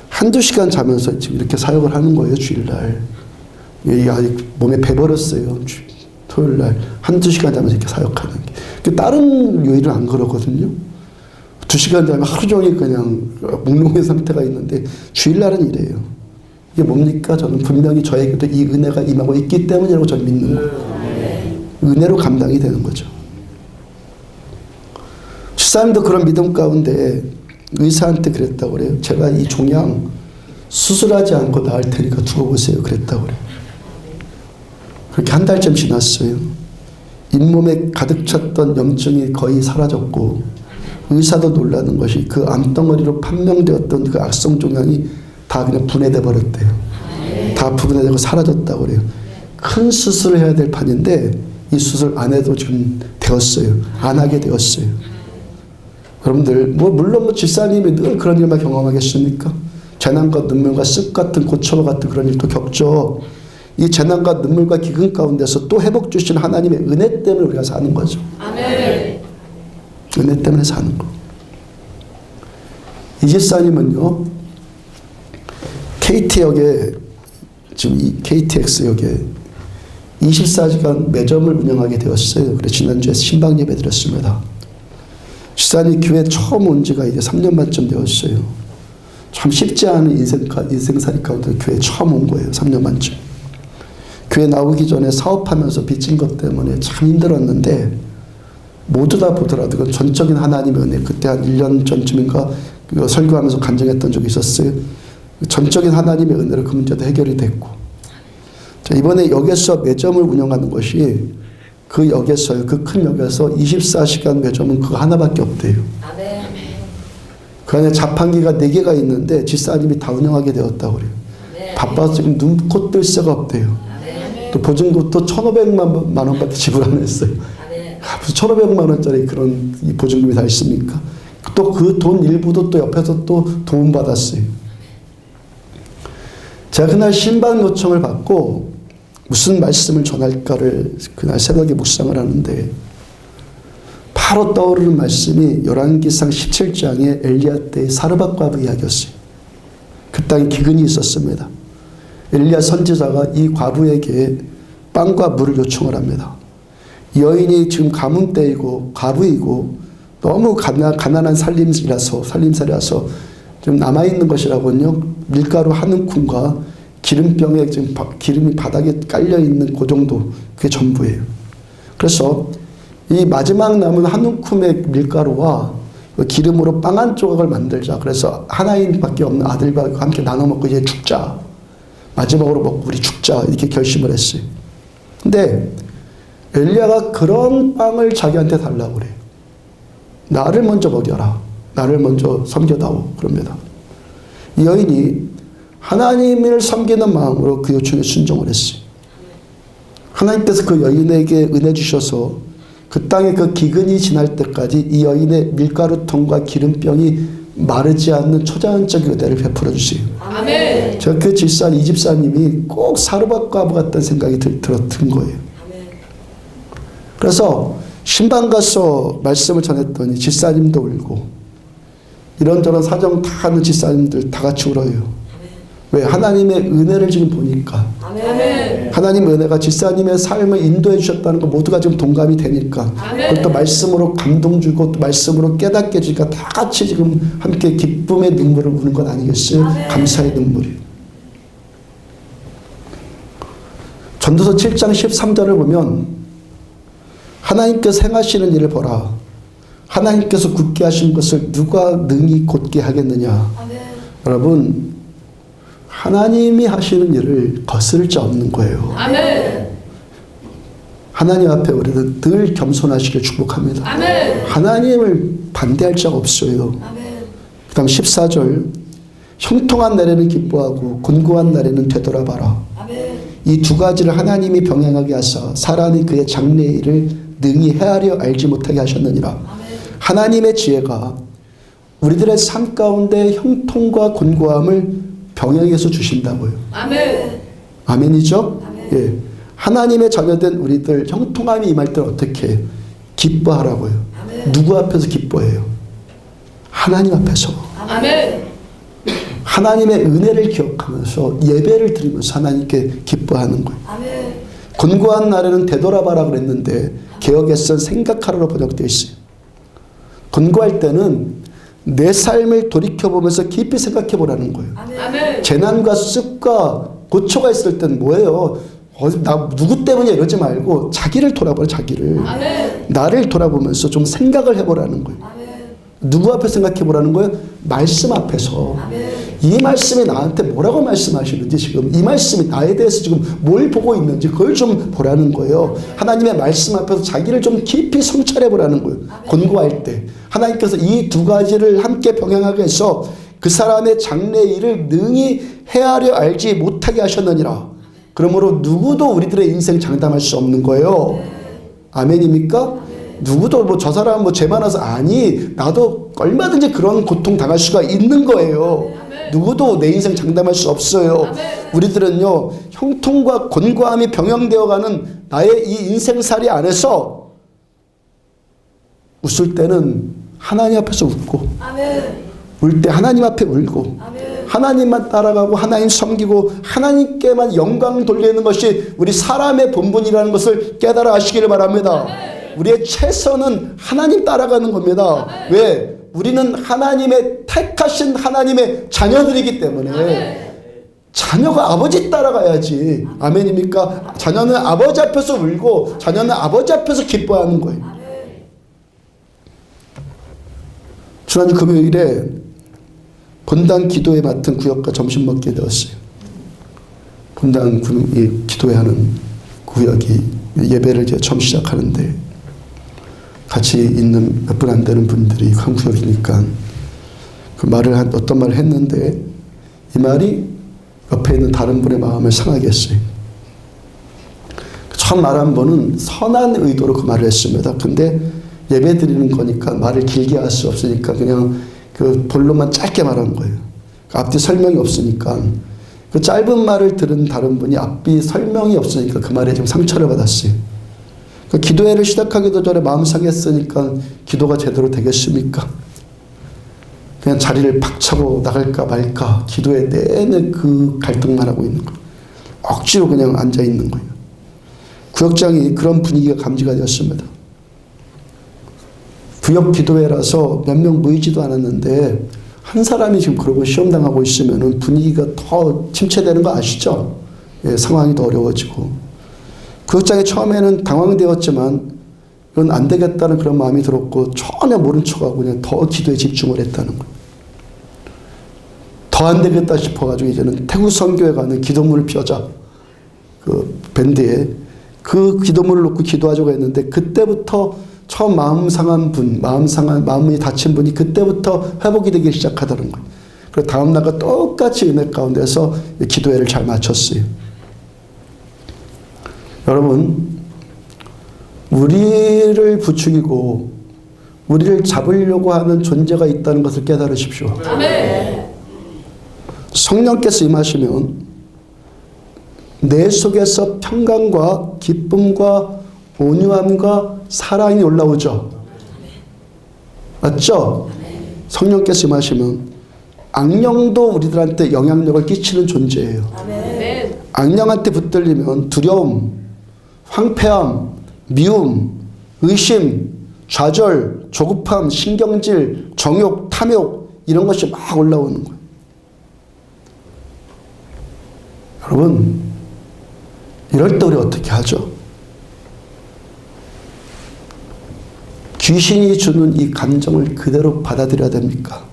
Speaker 1: 한두 시간 자면서 지금 이렇게 사역을 하는 거예요. 주일날. 이게 아직 몸에 배버렸어요. 토요일날 한두 시간 자면서 이렇게 사역하는 게. 다른 요일은 안 그러거든요. 2시간 자면 하루 종일 그냥 몽롱의 상태가 있는데 주일날은 이래요. 이게 뭡니까? 저는 분명히 저에게도 이 은혜가 임하고 있기 때문이라고 저는 믿는 거예요. 은혜로 감당이 되는 거죠. 집사님도 그런 믿음 가운데 의사한테 그랬다고 그래요. 제가 이 종양 수술하지 않고 나을 테니까 두고 보세요. 그랬다고 그래요. 그렇게 한 달쯤 지났어요. 잇몸에 가득 찼던 염증이 거의 사라졌고 의사도 놀라는 것이 그 암덩어리로 판명되었던 그 악성 종양이 다 그냥 분해돼 버렸대요. 다 분해되고 사라졌다고 그래요. 큰 수술을 해야 될 판인데 이 수술 안 해도 지금 되었어요. 안 하게 되었어요. 여러분들 물론 집사님이 늘 그런 일만 경험하겠습니까? 재난과 눈물과 습 같은 고초와 같은 그런 일도 겪죠. 이 재난과 눈물과 기근 가운데서 또 회복 주신 하나님의 은혜 때문에 우리가 사는 거죠.
Speaker 2: 아멘.
Speaker 1: 은혜 때문에 사는 거. 이 집사님은요, KT역에, 지금 이 KTX역에 24시간 매점을 운영하게 되었어요. 그래서 지난주에 신방 예배 드렸습니다. 집사님이 교회 처음 온 지가 이제 3년 만쯤 되었어요. 참 쉽지 않은 인생살이 가운데 교회 처음 온 거예요. 3년 만쯤. 교회 나오기 전에 사업하면서 빚진 것 때문에 참 힘들었는데 모두 다 보더라도 그건 전적인 하나님의 은혜. 그때 한 1년 전쯤인가 설교하면서 간증했던 적이 있었어요. 전적인 하나님의 은혜로 그 문제도 해결이 됐고, 자, 이번에 역에서 매점을 운영하는 것이 그 역에서요, 그 큰 역에서 24시간 매점은 그거 하나밖에 없대요.
Speaker 2: 아멘.
Speaker 1: 그 안에 자판기가 4개가 있는데 집사님이 다 운영하게 되었다고 그래요. 바빠서 지금 눈코 뜰 새가 없대요. 또 보증금도 1,500만 원밖에 지불 안 했어요. 무슨 1,500만 원짜리 그런 보증금이 다 있습니까? 또 그 돈 일부도 또 옆에서 또 도움 받았어요. 제가 그날 신방 요청을 받고 무슨 말씀을 전할까를 그날 새벽에 묵상을 하는데 바로 떠오르는 말씀이 열왕기상 17장의 엘리야 때의 사르밧 과부 이야기였어요. 그 땅에 기근이 있었습니다. 엘리야 선지자가 이 과부에게 빵과 물을 요청을 합니다. 여인이 지금 가뭄 때이고 과부이고 너무 가난한 살림살이라서 좀 남아있는 것이라고요. 밀가루 한 움큼과 기름병에 지금 기름이 바닥에 깔려있는 그 정도, 그게 전부예요. 그래서 이 마지막 남은 한 움큼의 밀가루와 기름으로 빵 한 조각을 만들자. 그래서 하나인밖에 없는 아들과 함께 나눠 먹고 이제 죽자. 마지막으로 먹고 우리 죽자. 이렇게 결심을 했어요. 근데 엘리야가 그런 빵을 자기한테 달라고 그래요. 나를 먼저 먹여라. 나를 먼저 섬겨다오. 그럽니다. 이 여인이 하나님을 섬기는 마음으로 그 요청에 순종을 했어요. 하나님께서 그 여인에게 은혜 주셔서 그 땅에 그 기근이 지날 때까지 이 여인의 밀가루통과 기름병이 마르지 않는 초자연적인 은혜를 베풀어 주세요.
Speaker 2: 아멘.
Speaker 1: 제가 그 이 집사님이 꼭 사르밧 과부 같다는 생각이 든 거예요. 그래서 신방 가서 말씀을 전했더니 집사님도 울고 이런저런 사정 다 하는 집사님들 다 같이 울어요. 왜? 하나님의 은혜를 지금 보니까.
Speaker 2: 아멘.
Speaker 1: 하나님의 은혜가 집사님의 삶을 인도해 주셨다는 거 모두가 지금 동감이 되니까. 그걸 또 말씀으로 감동 주고 또 말씀으로 깨닫게 해주니까 다 같이 지금 함께 기쁨의 눈물을 우는 건 아니겠어요? 감사의 눈물이. 전도서 7장 13절을 보면 하나님께서 행하시는 일을 보라. 하나님께서 굳게 하신 것을 누가 능히 곧게 하겠느냐.
Speaker 2: 아멘.
Speaker 1: 여러분, 하나님이 하시는 일을 거스를 자 없는 거예요.
Speaker 2: 아멘.
Speaker 1: 하나님 앞에 우리는 늘 겸손하시길 축복합니다.
Speaker 2: 아멘.
Speaker 1: 하나님을 반대할 자가 없어요.
Speaker 2: 아멘.
Speaker 1: 그 다음 14절, 형통한 날에는 기뻐하고 곤고한 날에는 되돌아봐라.
Speaker 2: 아멘.
Speaker 1: 이 두 가지를 하나님이 병행하게 하사 사람이 그의 장래의 일을 능히 헤아려 알지 못하게 하셨느니라.
Speaker 2: 아멘.
Speaker 1: 하나님의 지혜가 우리들의 삶 가운데 형통과 곤고함을 병행해서 주신다고요.
Speaker 2: 아멘.
Speaker 1: 아멘이죠?
Speaker 2: 아멘.
Speaker 1: 예. 하나님의 자녀된 우리들 형통함이 임할 때 어떻게 기뻐하라고요.
Speaker 2: 아멘.
Speaker 1: 누구 앞에서 기뻐해요? 하나님 앞에서.
Speaker 2: 아멘.
Speaker 1: 하나님의 은혜를 기억하면서 예배를 드리면서 하나님께 기뻐하는 거예요.
Speaker 2: 아멘.
Speaker 1: 곤고한 날에는 되돌아봐라 그랬는데 개역에서는 생각하라로 번역되어 있어요. 곤고할 때는 내 삶을 돌이켜보면서 깊이 생각해 보라는 거예요.
Speaker 2: 아멘.
Speaker 1: 재난과 습과 고초가 있을 땐 뭐예요? 나 누구 때문에 이러지 말고 자기를 돌아보라. 자기를.
Speaker 2: 아멘.
Speaker 1: 나를 돌아보면서 좀 생각을 해보라는 거예요.
Speaker 2: 아멘.
Speaker 1: 누구 앞에 생각해 보라는 거예요? 말씀 앞에서.
Speaker 2: 아멘.
Speaker 1: 이 말씀이 나한테 뭐라고 말씀하시는지, 지금 이 말씀이 나에 대해서 지금 뭘 보고 있는지 그걸 좀 보라는 거예요. 하나님의 말씀 앞에서 자기를 좀 깊이 성찰해 보라는 거예요. 권고할 때 하나님께서 이 두 가지를 함께 병행하게 해서 그 사람의 장래 일을 능히 헤아려 알지 못하게 하셨느니라. 그러므로 누구도 우리들의 인생 장담할 수 없는 거예요. 아멘입니까? 누구도 뭐 저 사람 뭐 죄 많아서, 아니, 나도 얼마든지 그런 고통 당할 수가 있는 거예요. 누구도 내 인생 장담할 수 없어요. 우리들은요, 형통과 곤고함이 병행되어가는 나의 이 인생살이 안에서 웃을 때는 하나님 앞에서 웃고, 울 때 하나님 앞에 울고, 하나님만 따라가고 하나님 섬기고 하나님께만 영광 돌리는 것이 우리 사람의 본분이라는 것을 깨달아 하시기를 바랍니다. 우리의 최선은 하나님 따라가는 겁니다. 왜? 우리는 하나님의 택하신 하나님의 자녀들이기 때문에 자녀가 아버지 따라가야지. 아멘입니까? 자녀는 아버지 앞에서 울고 자녀는 아버지 앞에서 기뻐하는 거예요. 지난주 금요일에 본당 기도회 맡은 구역과 점심 먹게 되었어요. 본당 기도회 하는 구역이 예배를 이제 처음 시작하는데 같이 있는 몇 분 안 되는 분들이 한 구역이니까 그 말을 어떤 말을 했는데 이 말이 옆에 있는 다른 분의 마음을 상하게 했어요. 처음 말한 분은 선한 의도로 그 말을 했습니다. 근데 예배 드리는 거니까 말을 길게 할 수 없으니까 그냥 그 본론만 짧게 말한 거예요. 그 앞뒤 설명이 없으니까. 그 짧은 말을 들은 다른 분이 앞뒤 설명이 없으니까 그 말에 좀 상처를 받았어요. 그 기도회를 시작하기도 전에 마음 상했으니까 기도가 제대로 되겠습니까? 그냥 자리를 박차고 나갈까 말까 기도회 내내 그 갈등만 하고 있는 거예요. 억지로 그냥 앉아 있는 거예요. 구역장이 그런 분위기가 감지가 되었습니다. 구역 기도회라서 몇 명 모이지도 않았는데 한 사람이 지금 그러고 시험당하고 있으면 분위기가 더 침체되는 거 아시죠? 예, 상황이 더 어려워지고. 구역장이 처음에는 당황되었지만 이건 안 되겠다는 그런 마음이 들었고 전혀 모른 척하고 그냥 더 기도에 집중을 했다는 거예요. 더 안 되겠다 싶어가지고 이제는 태국 선교에 가는 기도문을 펴자. 그 밴드에 그 기도문을 놓고 기도하자고 했는데 그때부터 처음 마음이 다친 분이 그때부터 회복이 되기 시작하더라는 거예요. 그래서 다음 날과 똑같이 은혜 가운데서 기도회를 잘 마쳤어요. 여러분, 우리를 부추기고 우리를 잡으려고 하는 존재가 있다는 것을 깨달으십시오.
Speaker 2: 아멘.
Speaker 1: 성령께서 임하시면 내 속에서 평강과 기쁨과 온유함과 사랑이 올라오죠. 맞죠? 성령께서 임하시면 악령도 우리들한테 영향력을 끼치는 존재예요.
Speaker 2: 아멘.
Speaker 1: 악령한테 붙들리면 두려움, 황폐함, 미움, 의심, 좌절, 조급함, 신경질, 정욕, 탐욕 이런 것이 막 올라오는 거예요. 여러분, 이럴 때 우리 어떻게 하죠? 귀신이 주는 이 감정을 그대로 받아들여야 됩니까?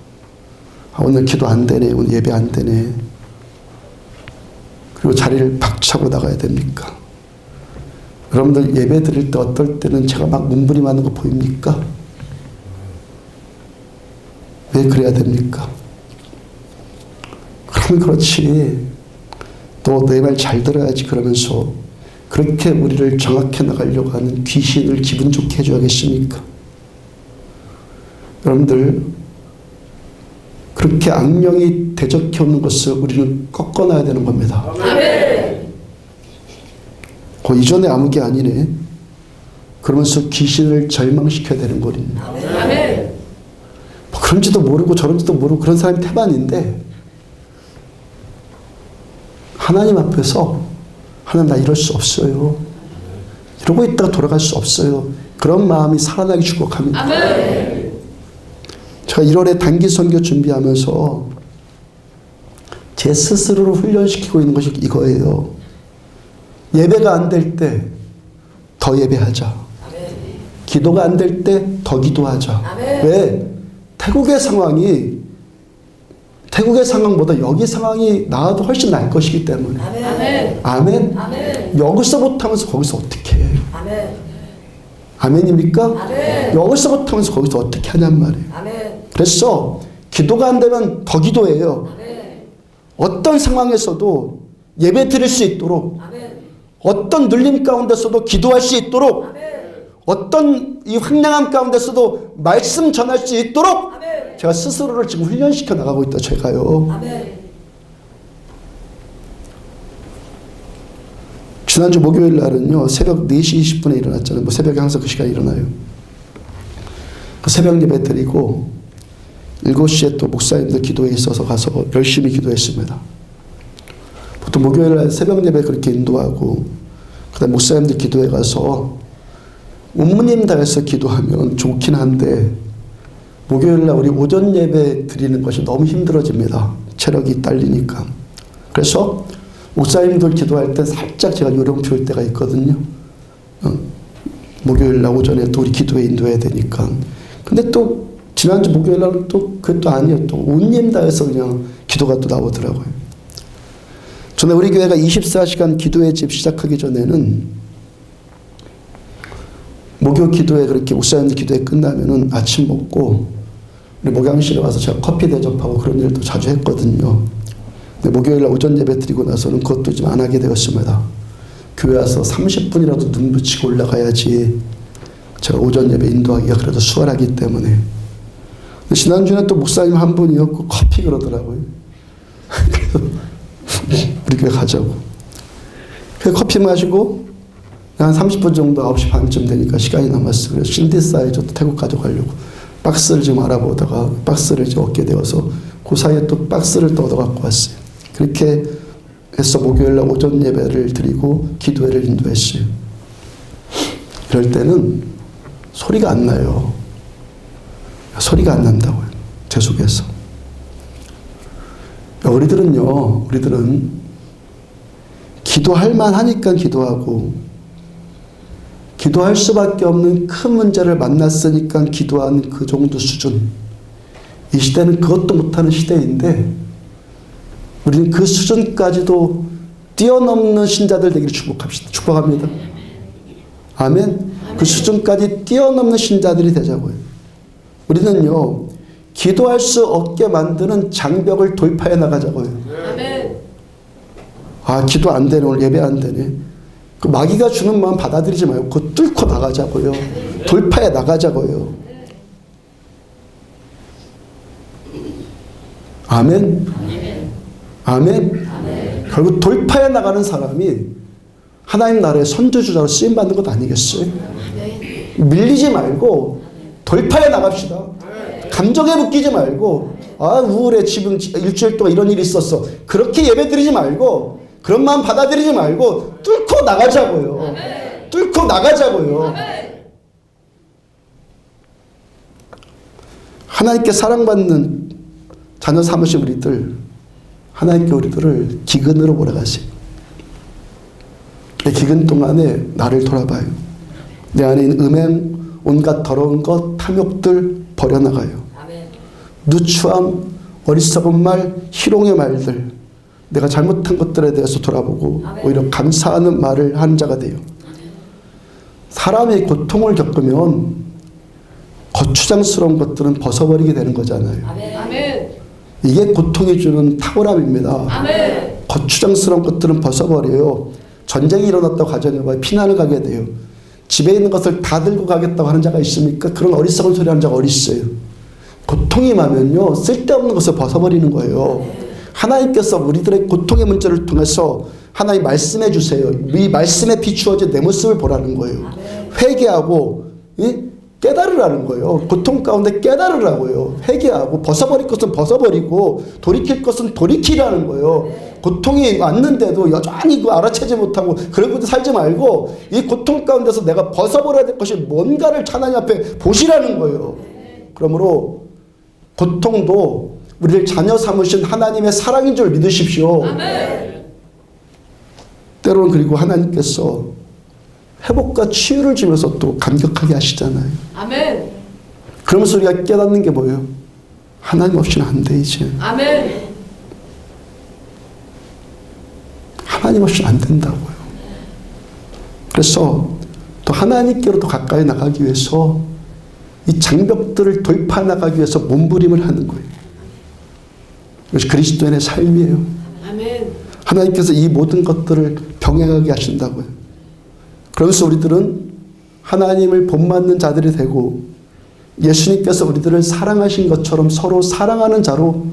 Speaker 1: 아, 오늘 기도 안 되네, 오늘 예배 안 되네. 그리고 자리를 박차고 나가야 됩니까? 여러분들 예배 드릴 때 어떨 때는 제가 막 문부림하는 거 보입니까? 왜 그래야 됩니까? 그럼 그렇지. 너 내 말 잘 들어야지 그러면서 그렇게 우리를 정확해 나가려고 하는 귀신을 기분 좋게 해줘야겠습니까? 여러분들 그렇게 악령이 대적해 오는 것을 우리는 꺾어놔야 되는 겁니다.
Speaker 2: 아멘.
Speaker 1: 이전에 아무 게 아니네. 그러면서 귀신을 절망시켜야 되는 거리네.
Speaker 2: 아멘.
Speaker 1: 뭐 그런지도 모르고 저런지도 모르고 그런 사람이 태반인데 하나님 앞에서 하나님 나 이럴 수 없어요. 이러고 있다가 돌아갈 수 없어요. 그런 마음이 살아나기 축복합니다.
Speaker 2: 아멘.
Speaker 1: 제가 1월에 단기 선교 준비하면서 제 스스로를 훈련시키고 있는 것이 이거예요. 예배가 안 될 때 더 예배하자. 기도가 안 될 때 더 기도하자. 왜? 태국의 상황보다 여기 상황이 나아도 훨씬 나을 것이기 때문에. 아멘. 여기서 못하면서 거기서 어떻게 해요? 아멘입니까? 여기서 못하면서 거기서 어떻게 하냔 말이에요. 그래서 기도가 안 되면 더 기도해요. 어떤 상황에서도 예배 드릴 수 있도록, 어떤 눌림 가운데서도 기도할 수 있도록, 어떤 이 황량함 가운데서도 말씀 전할 수 있도록 제가 스스로를 지금 훈련시켜 나가고 있다, 제가요. 지난주 목요일 날은요, 새벽 4시 20분에 일어났잖아요. 뭐 새벽에 항상 그 시간에 일어나요. 그 새벽 예배 드리고 7시에 또 목사님들 기도에 있어서 가서 열심히 기도했습니다. 보통 목요일 날 새벽 예배 그렇게 인도하고 그다음 목사님들 기도에 가서 온무님 다해서 기도하면 좋긴 한데 목요일 날 우리 오전 예배 드리는 것이 너무 힘들어집니다. 체력이 딸리니까. 그래서 목사님들 기도할 때 살짝 제가 요령 피울 때가 있거든요. 목요일 날 오전에 또 우리 기도에 인도해야 되니까. 근데 또 지난주 목요일 날은 또 그것도 아니에요. 또 온님 다해서 그냥 기도가 또 나오더라고요. 전에 우리 교회가 24시간 기도의 집 시작하기 전에는 목요 기도회 그렇게 목사님들 기도회 끝나면은 아침 먹고 우리 목양실에 와서 제가 커피 대접하고 그런 일도 자주 했거든요. 근데 목요일 날 오전 예배 드리고 나서는 그것도 좀 안 하게 되었습니다. 교회 와서 30분이라도 눈 붙이고 올라가야지 제가 오전 예배 인도하기가 그래도 수월하기 때문에. 지난주에는 또 목사님 한 분이었고 커피 그러더라고요. 그래서 우리 교회 가자고. 그래서 커피 마시고 한 30분 정도 9시 반쯤 되니까 시간이 남았어요. 그래서 신디사이저도 태국 가져가려고 박스를 지금 알아보다가 박스를 이제 얻게 되어서 그 사이에 또 박스를 또 얻어갖고 왔어요. 그렇게 해서 목요일 날 오전 예배를 드리고 기도회를 인도했어요. 이럴 때는 소리가 안 나요. 소리가 안 난다고요. 제 속에서. 우리들은 기도할 만하니까 기도하고 기도할 수밖에 없는 큰 문제를 만났으니까 기도하는 그 정도 수준. 이 시대는 그것도 못하는 시대인데 우리는 그 수준까지도 뛰어넘는 신자들 되기를 축복합니다. 아멘. 그 수준까지 뛰어넘는 신자들이 되자고요. 우리는요, 기도할 수 없게 만드는 장벽을 돌파해 나가자고요.
Speaker 2: 아멘.
Speaker 1: 아, 기도 안 되네, 오늘 예배 안 되네. 그 마귀가 주는 마음 받아들이지 말고 그거 뚫고 나가자고요. 돌파해 나가자고요. 아멘. 아멘. 결국 돌파해 나가는 사람이 하나님 나라의 선두주자로 쓰임받는 것 아니겠어요? 밀리지 말고 돌파해 나갑시다. 감정에 묶이지 말고 아 우울해 지금 일주일 동안 이런 일이 있었어. 그렇게 예배드리지 말고 그런 마음 받아들이지 말고 뚫고 나가자고요. 뚫고 나가자고요. 하나님께 사랑받는 자녀 삼으신 우리들, 하나님께 우리들을 기근으로 몰아가세요. 기근 동안에 나를 돌아봐요. 내 안에 있는 음행, 온갖 더러운 것, 탐욕들 버려나가요. 누추함, 어리석은 말, 희롱의 말들, 내가 잘못한 것들에 대해서 돌아보고 오히려 감사하는 말을 하는 자가 돼요. 사람이 고통을 겪으면 거추장스러운 것들은 벗어버리게 되는 거잖아요. 이게 고통이 주는 탁월함입니다. 거추장스러운 것들은 벗어버려요. 전쟁이 일어났다고 가정해봐요. 피난을 가게 돼요. 집에 있는 것을 다 들고 가겠다고 하는 자가 있습니까? 그런 어리석은 소리 하는 자가 어디 있어요? 고통이 많으면요, 쓸데없는 것을 벗어버리는 거예요. 하나님께서 우리들의 고통의 문제를 통해서 하나님 말씀해 주세요. 이 말씀에 비추어진 내 모습을 보라는 거예요. 회개하고 깨달으라는 거예요. 고통 가운데 깨달으라고요. 회개하고 벗어버릴 것은 벗어버리고 돌이킬 것은 돌이키라는 거예요. 고통이 왔는데도 여전히 그 알아채지 못하고 그러고 살지 말고 이 고통 가운데서 내가 벗어버려야 될 것이 뭔가를 하나님 앞에 보시라는 거예요. 그러므로 고통도 우리를 자녀 삼으신 하나님의 사랑인 줄 믿으십시오.
Speaker 2: 아멘.
Speaker 1: 때로는 그리고 하나님께서 회복과 치유를 주면서 또 감격하게 하시잖아요.
Speaker 2: 아멘.
Speaker 1: 그러면서 우리가 깨닫는 게 뭐예요? 하나님 없이는 안 돼, 이제.
Speaker 2: 아멘.
Speaker 1: 하나님 없이는 안 된다고요. 그래서 또 하나님께로 더 가까이 나가기 위해서 이 장벽들을 돌파 나가기 위해서 몸부림을 하는 거예요. 이것이 그리스도인의 삶이에요.
Speaker 2: 아멘.
Speaker 1: 하나님께서 이 모든 것들을 병행하게 하신다고요. 그러면서 우리들은 하나님을 본받는 자들이 되고 예수님께서 우리들을 사랑하신 것처럼 서로 사랑하는 자로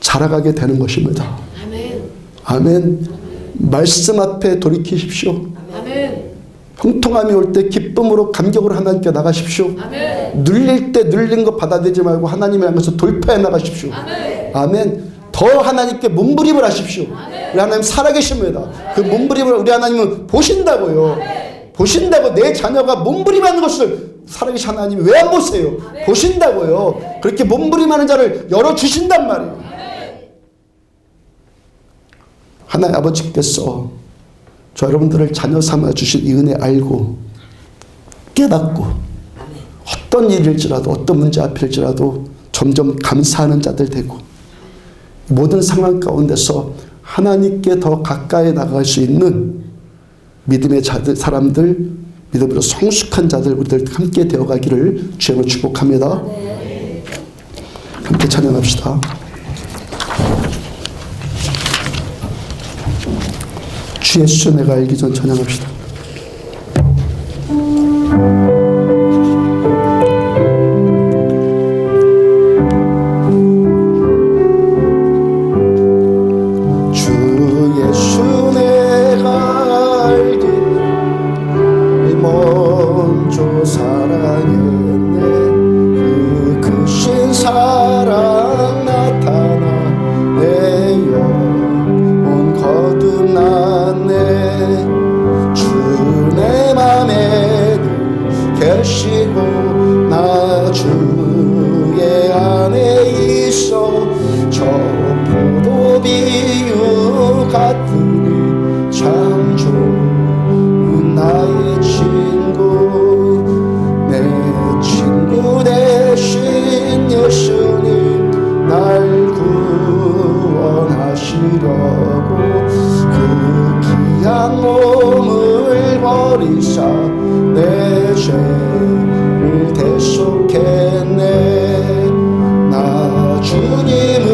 Speaker 1: 자라가게 되는 것입니다.
Speaker 2: 아멘.
Speaker 1: 아멘. 말씀 앞에 돌이키십시오.
Speaker 2: 아멘.
Speaker 1: 형통함이 올 때 기쁨으로 감격으로 하나님께 나가십시오.
Speaker 2: 아멘.
Speaker 1: 눌릴 때 눌린 거 받아들이지 말고 하나님을 향해서 돌파해 나가십시오.
Speaker 2: 아멘.
Speaker 1: 아멘. 더 하나님께 몸부림을 하십시오.
Speaker 2: 아멘.
Speaker 1: 우리 하나님 살아계십니다. 그 몸부림을 우리 하나님은 보신다고요.
Speaker 2: 아멘.
Speaker 1: 보신다고. 내 자녀가 몸부림하는 것을 살아계신 하나님이 왜 안 보세요?
Speaker 2: 아멘.
Speaker 1: 보신다고요. 그렇게 몸부림하는 자를 열어주신단 말이에요.
Speaker 2: 아멘.
Speaker 1: 하나님 아버지께서 저 여러분들을 자녀 삼아 주신 이 은혜 알고 깨닫고 어떤 일일지라도 어떤 문제 앞일지라도 점점 감사하는 자들 되고 모든 상황 가운데서 하나님께 더 가까이 나갈 수 있는 믿음의 자들, 사람들, 믿음으로 성숙한 자들 우리들 함께 되어가기를 주님으로 축복합니다. 함께 찬양합시다. 주 예수 내가 알기 전 찬양합시다. 주 예수 내가 알기 먼저 사랑했네. 그 크신 사랑 나타나 내 영혼 거듭났네. 주 내 맘에 늘 계시고 나 주의 안에 있어. 저 포도 비유 같으니 참 좋은 나의 친구. 내 친구 대신 예수님 날 구원하시려고 그 귀한 몸을 버리사 내 죄를 대속했네. 나 주님을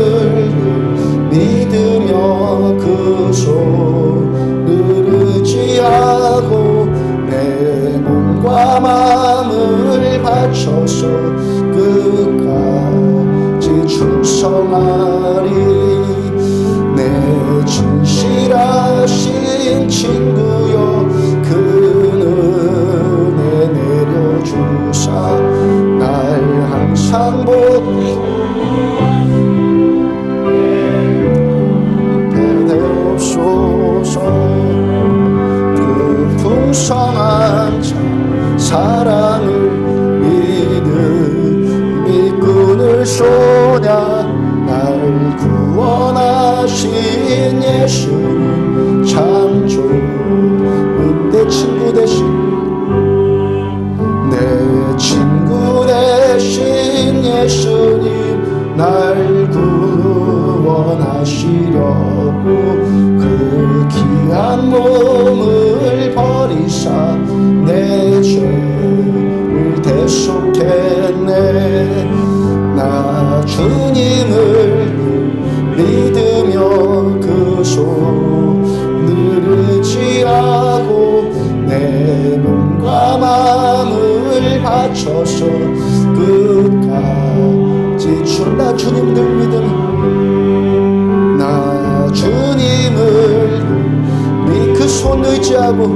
Speaker 1: 믿으며 그 손을 의지하고 내 몸과 마음을 바쳐서 끝까지 충성하리. 내 진실하신 친구여 그 은혜 내려주사 날 항상 되옵소서. 그 풍성한 사랑을 믿음이 끈을 쏘냐. 날 구원하신 예수님 참 좋은 내 친구 대신 내 친구 대신 예수님 날 구원하시려고 그 귀한 몸을 버리사 내 죄를 대속했네. 나 주님을 믿으며 그 손을 의지하고 내 몸과 마음을 바쳐서 끝까지 나 주님을 믿으며 나 주님을 그 손 의지하고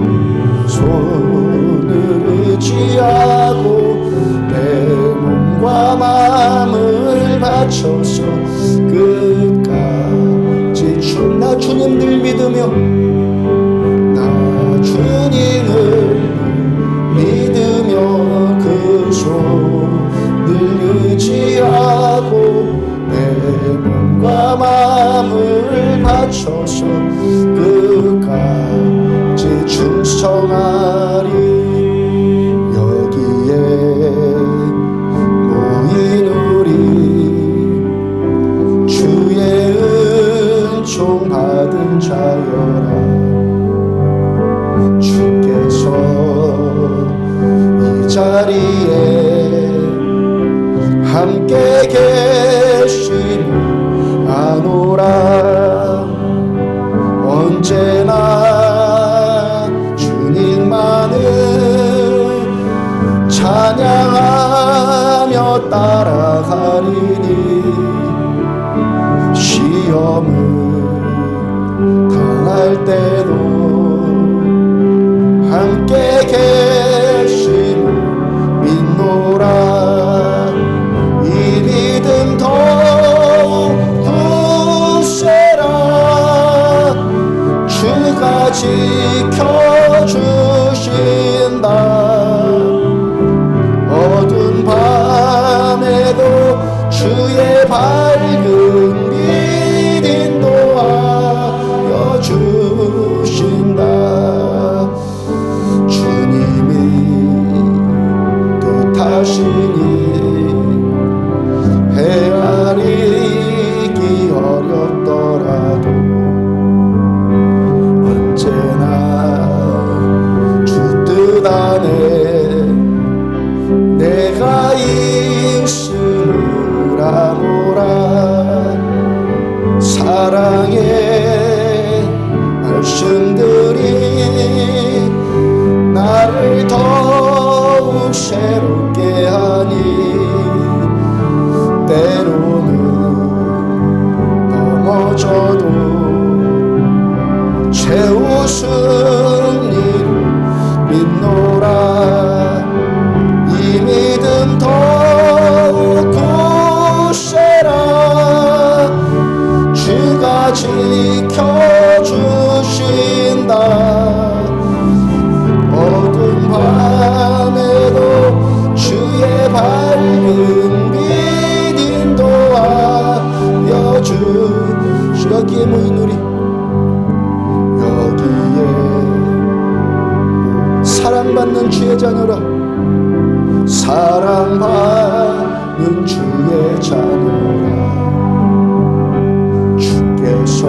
Speaker 1: 손을 의지하고 내 몸과 마음을 바쳐서 끝까지 나 주님을 믿으며 나 주님을 믿으며 그 손을 의지하고 하셔서 끝까지 충성하리. 여기에 모인 우리 주의 은총 받은 자여라. 주께서 이 자리에 함께 계심을 아노라. 언제나 주님만을 찬양하며 따라가리니. 시험을 당할 때도 함께 계심을 믿노라. 이 믿음 더욱 굳세라. 주가 지켜주신다. 어두운 밤에도 주의 밝은 빛 인도하여 주신다. 주님이 뜻하시니 헤아리기 어렵더라도 언제나 주 뜻 안에 내가 있음을 아노라. 사랑의 말씀들이 나를 더욱 새롭게 하니. 때로는 넘어져도 채우신 이를 믿노라. 이 믿음 더욱 굳세라. 주가 지켜주신다. 어두운 밤에도 주의 밝은 빛 인도하여 주시. 여기에 모인 우리 여기에 사랑받는 주의 자녀라. 사랑받는 주의 자녀라. 주께서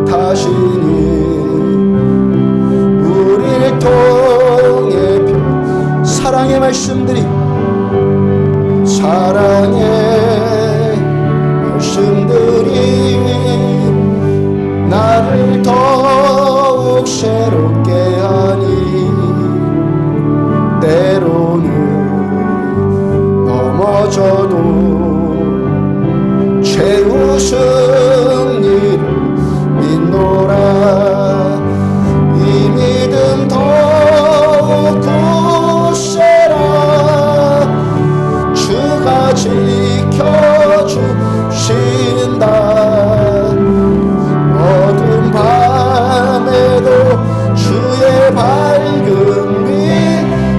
Speaker 1: 뜻하시니 우리를 통해 펴 사랑의 말씀들이 나를 더욱 새롭게 하니. 때로는 넘어져도 채우신 이를 믿노라. 이 믿음 더욱 굳세라. 주가 지켜주신다. 어두운 밤에도 주의 밝은 빛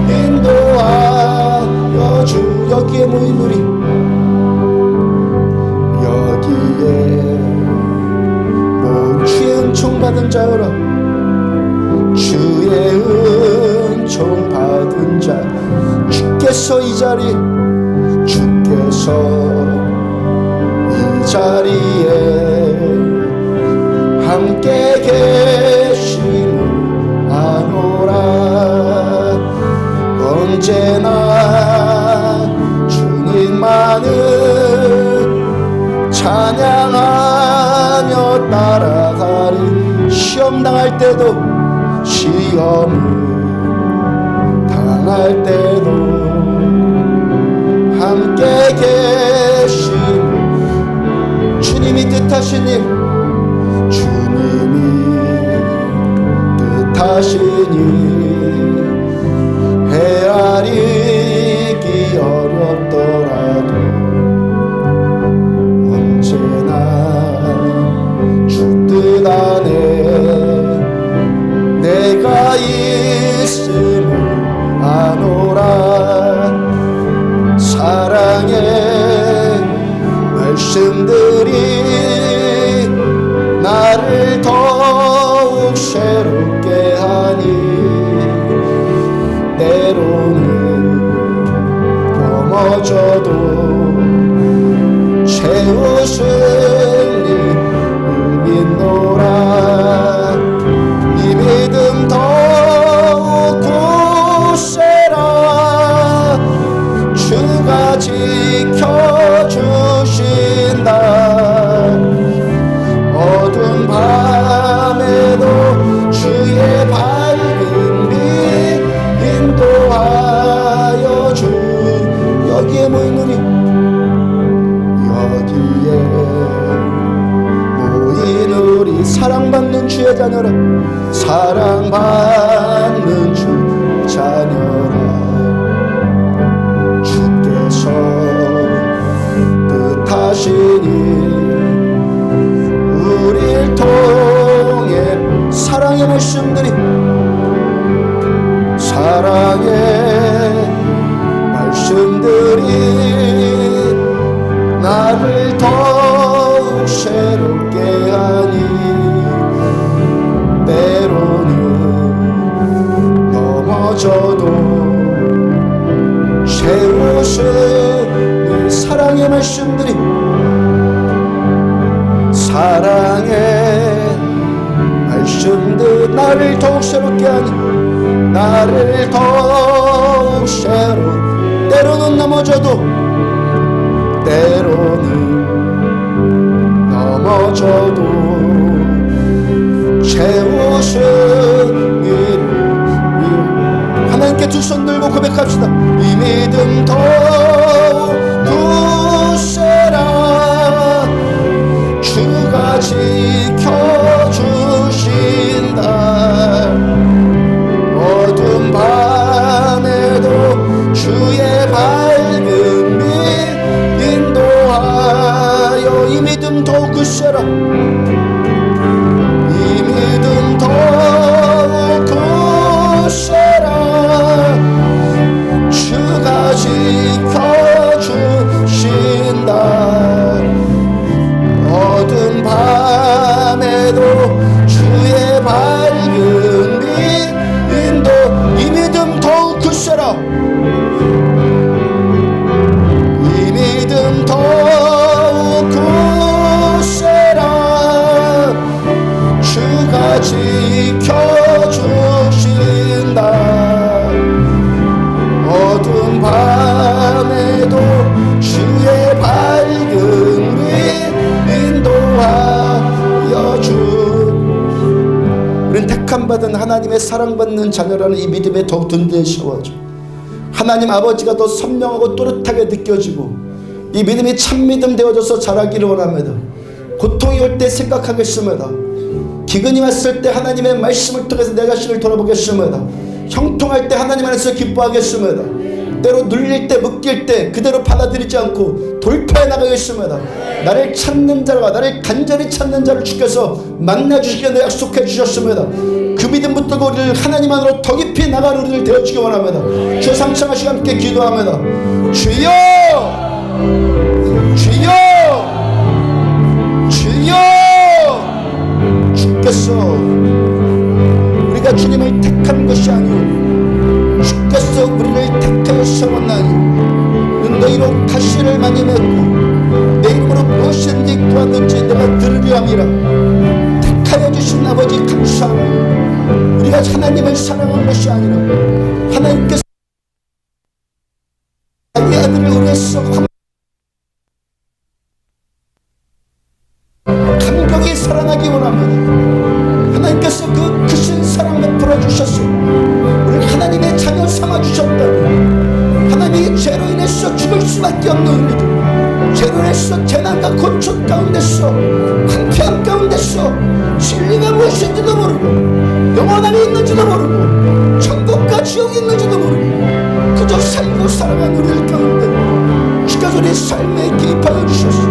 Speaker 1: 인도하여 주. 여기에 모인 우리 여기에 모든 주의 은총 받은 자여라. 주의 은총 받은 자. 주께서 이 자리에 함께 계심을 아노라. 언제나 주님만을 찬양하며 따라가리. 시험 당할 때도 시험을 당할 때도 함께 계심을. 주님이 뜻하신 일, 주님이 뜻하신 일 헤아리기 어렵더라도 언제나 주 뜻 안에 내가 있음을 아노라. 사랑의 말씀들이 자녀라. 사랑받는 주 자녀라. 주께서 뜻하시니 우릴 통해 사랑의 말씀들이, 사랑의 말씀들이 나를 더욱 새롭게 하니, 때로는 넘어져도 세우신 이 사랑의 말씀들이, 사랑의 말씀들 나를 더욱 새롭게 하니, 나를 더욱 새로, 때로는 넘어져도, 때로는 넘어져도 채우신 이를 하나님께 두 손 들고 고백합시다. 이 믿음 더욱 굳세라. 주가 지켜주신다. 어두운 밤에도 주의 밝은 빛 인도하여. 이 믿음 더욱 굳세라. 이 믿음 더욱 굳세라. 주가 지켜주신다. 어두운 밤에도 주의 밝은 빛 인도. 이 믿음 더욱 굳세라. 이 믿음 더욱 굳세라. 주가 지켜주신다. 어두운 밤에도 주의 밝은 빛 인도하여 주. 우린 택함받은 하나님의 사랑받는 자녀라는 이 믿음에 더욱 든든히 세워져. 하나님 아버지가 더 선명하고 또렷하게 느껴지고 이 믿음이 참믿음 되어져서 자라기를 원합니다. 고통이 올 때 생각하겠습니다. 기근이 왔을 때 하나님의 말씀을 통해서 내 자신을 돌아보겠습니다. 형통할 때 하나님 안에서 기뻐하겠습니다. 때로 눌릴 때 묶일 때 그대로 받아들이지 않고 돌파해 나가겠습니다. 나를 찾는 자와 나를 간절히 찾는 자를 주께서 만나주시기를 약속해 주셨습니다. 그 믿음 붙들고 우리를 하나님 안으로 더 깊이 나가는 우리를 되어주기 원합니다. 주 상창하시고 함께 기도합니다. 주여, 주여, 주여. 주께서 우리가 주님을 택한 것이 아니오, 주께서 우리를 택하여 세웠나니 너희로 가시를 많이 맺고 내 이름으로 무엇이든지 구하든지 내가 들으려 함이라. 택하여 주신 아버지 감사합니다. 우리가 하나님을 사랑한 것이 아니라 하나님께서 자기 아들을 우리에서 감격히 사랑하기 원합니다. 하나님께서 그 크신 사랑 베풀어 주셨어. 우리 하나님의 자녀 삼아 주셨다. 하나님이 죄로 인해서 죽을 수밖에 없는 우리들, 죄로 인해서 재난과 고통 가운데서 황폐함 가운데서 진리가 무엇인지도 모르고 영원함이 있는지도 모르고 천국과 지옥이 있는지도 모르고 그저 살고 살아가는 우리들 가운데 주께서 우리 삶에 개입하여 주셨어.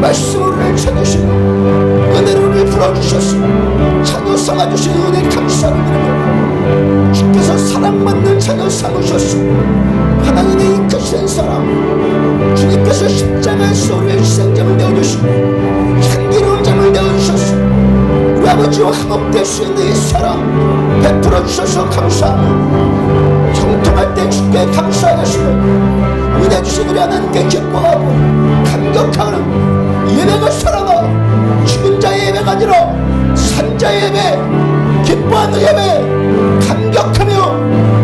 Speaker 1: 말씀으로 우리를 찾으시고 은혜로 우리를 풀어주셨어. 자녀 삼아주신 은혜 감사를 드립니다. 주께서 사랑받는 자녀 삼으셨어. 하나님의 이 크신 사랑, 주님께서 십자가에서 우리의 희생자를 내어주시고 향기로운 잠을 내어주셨어. 우리 아버지와 한없될 수 있는 이 사랑 베풀어 주셔서 감사합니다. 형통할 때 주께 감사하시고 은혜 주신 우리 하나님께 기뻐하고 감격하는 예배가 살아나. 죽은 자의 예배가 아니라 산자의 예배, 기뻐하는 예배, 감격하며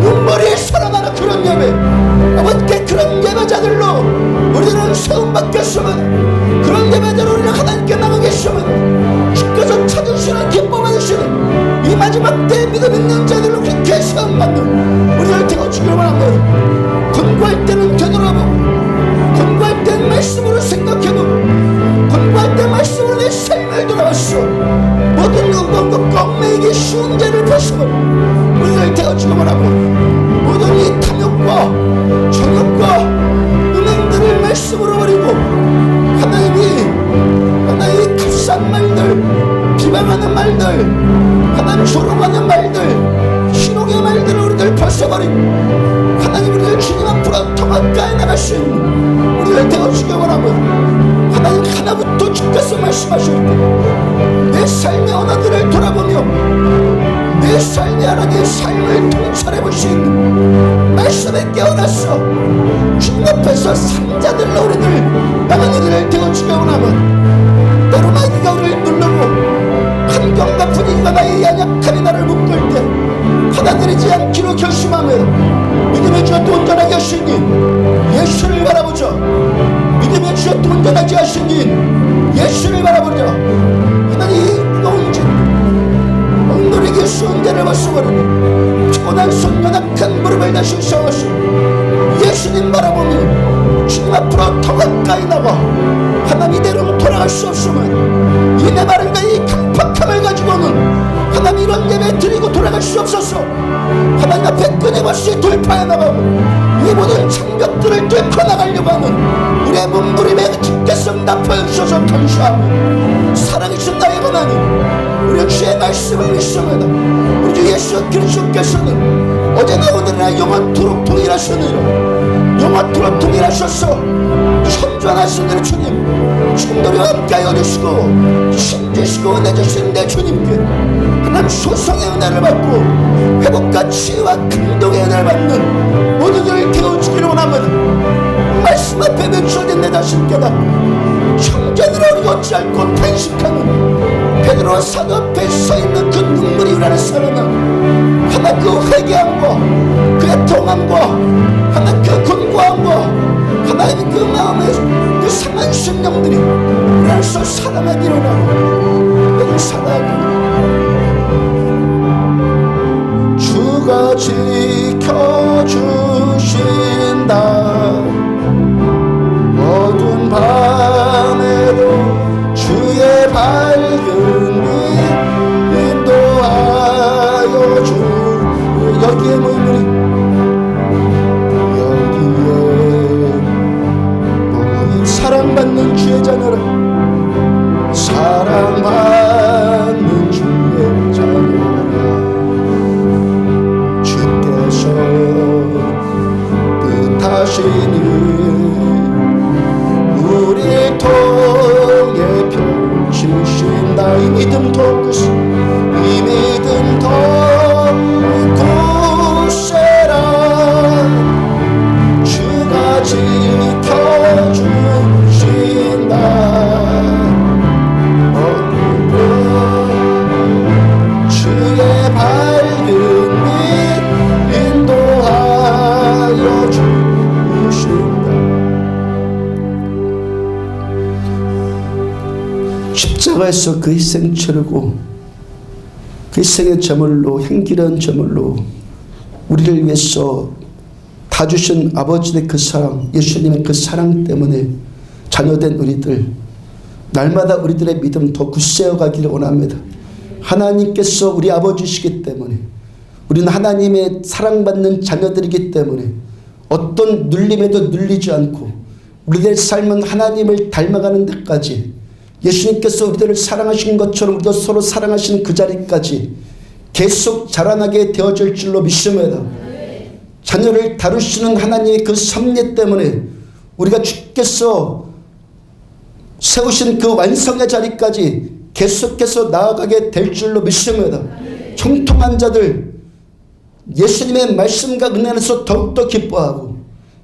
Speaker 1: 눈물이 살아나는 그런 예배, 아버지께 그런 예배자들로 우리들은 세움받겠으면, 그런 예배자로 우리는 하나님께 나가겠으면 주께서 찾으시는 기뻐 받으시는 이 마지막 때 믿음 있는 자들로 그렇게 세움받는 우리를 되어주기를 원합니다. 권고할 때는 되돌아보고, 권고할 때는 말씀으로 생각해보고, 권고할 때 말씀으로 내 삶을 돌아봤어. 모든 영광과 하신 우리를 되어주기 원하고 하나님 하나부터 주께서 말씀하실 때 내 삶의 언어들을 돌아보며 내 삶의 하나님의 삶을 통찰해보신 말씀에 깨어났어 주님 앞에서 상자들로 우리들 나간 우리를 되어주기 원하면 때로 마귀가 우리를 누르고 환경과 분위기가 나의 연약함이 나를 묶을 때 받아들이지 않기로 결심하며 믿음의 주여 또 온전하게 하시니 예수를 바라보자. 믿음의 주여 또 온전하게 하시니 예수를 바라보자. 하나님 이 무거운 짐 엉누리기 쉬운 데를 벗어버리고 피곤한 손 연약한 무릎을 다시 세워서 예수님 바라보며 주님 앞으로 더 가까이 나가 하나님 이대로는 돌아갈 수 없으면 이 메마름과 이 강팍함을 가지고는 하나님 이런 예배 드리고 돌아갈 수 없어서 하나님 앞에 끊임없이 돌파해 나가고 이 모든 장벽들을 뚫고 나가려고 하는 우리의 몸부림에 주께서 응답하여 주셔서 감사하며 사랑이신 나의 하나님 우리 주의 말씀을 믿습니다. 우리 주 예수 그리스도께서는 어제나 오늘이나 영원토록 동일하시느니라. 영원토록 동일하셔서 선전하신 우리 주님 충돌이와 함께하여 주시고 힘주시고 내주신 내 주님께 하나님 소성의 은혜를 받고 회복과 치유와 감동의 은혜를 받는 모두들 깨워주기를 원합니다. 말씀 앞에 맺혀진 내 자신 깨닫고 형제들을 어리고 어찌않고 탄식하는 베드로 사도 앞에 서있는 그 눈물이 우리 안에 살아나 하나 그 회개함과 그의 통함과 하나 그 권고함과 하나님의 그 마음의 그 상한 심령들이 우리 안에서 살아나게 일어나고 용서하고 주가 지켜주신다. 어두운 밤에도 주의 밝은 빛 인도하여 주 여기에 머무니 여기에 너희 사랑받는 주의 자녀라. 사랑받는 주의 자녀라. 주께서 뜻하시니 우리 통해 펼치신 나의 믿음 덕구시 이 믿음 덕구세라. 주가 지켜주신다. 오늘도 주의 밝은 빛 인도하여 주신다. 십자가에서 그 희생 치르고 그 희생의 제물로 향기로운 제물로 우리를 위해서 다 주신 아버지의 그 사랑 예수님의 그 사랑 때문에 자녀된 우리들 날마다 우리들의 믿음 더 굳세어 가기를 원합니다. 하나님께서 우리 아버지시기 때문에 우리는 하나님의 사랑받는 자녀들이기 때문에 어떤 눌림에도 눌리지 않고 우리들의 삶은 하나님을 닮아가는 데까지 예수님께서 우리들을 사랑하신 것처럼 우리도 서로 사랑하시는 그 자리까지 계속 자라나게 되어질 줄로 믿습니다. 자녀를 다루시는 하나님의 그 섭리 때문에 우리가 주께서 세우신 그 완성의 자리까지 계속해서 나아가게 될 줄로 믿습니다. 형통한 자들 예수님의 말씀과 은혜 안에서 더욱더 기뻐하고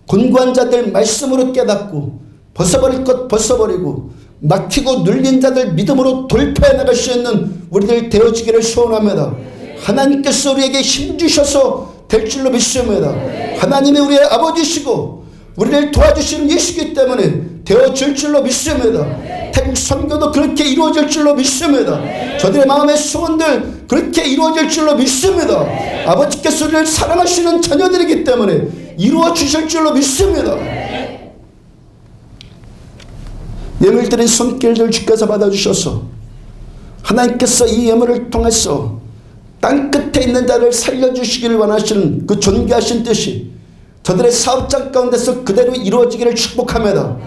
Speaker 1: 곤고한 자들 말씀으로 깨닫고 벗어버릴 것 벗어버리고 막히고 눌린 자들 믿음으로 돌파해 나갈 수 있는 우리들 되어지기를 소원합니다. 하나님께서 우리에게 힘주셔서 될 줄로 믿습니다. 하나님이 우리의 아버지시고 우리를 도와주시는 예수이기 때문에 되어질 줄로 믿습니다. 태국 선교도 그렇게 이루어질 줄로 믿습니다. 저들의 마음의 소원들 그렇게 이루어질 줄로 믿습니다. 아버지께서 우리를 사랑하시는 자녀들이기 때문에 이루어 주실 줄로 믿습니다. 예물드린 손길들 주께서 받아주셔서 하나님께서 이 예물을 통해서 땅끝에 있는 자를 살려주시기를 원하시는 그 존귀하신 뜻이 저들의 사업장 가운데서 그대로 이루어지기를 축복합니다.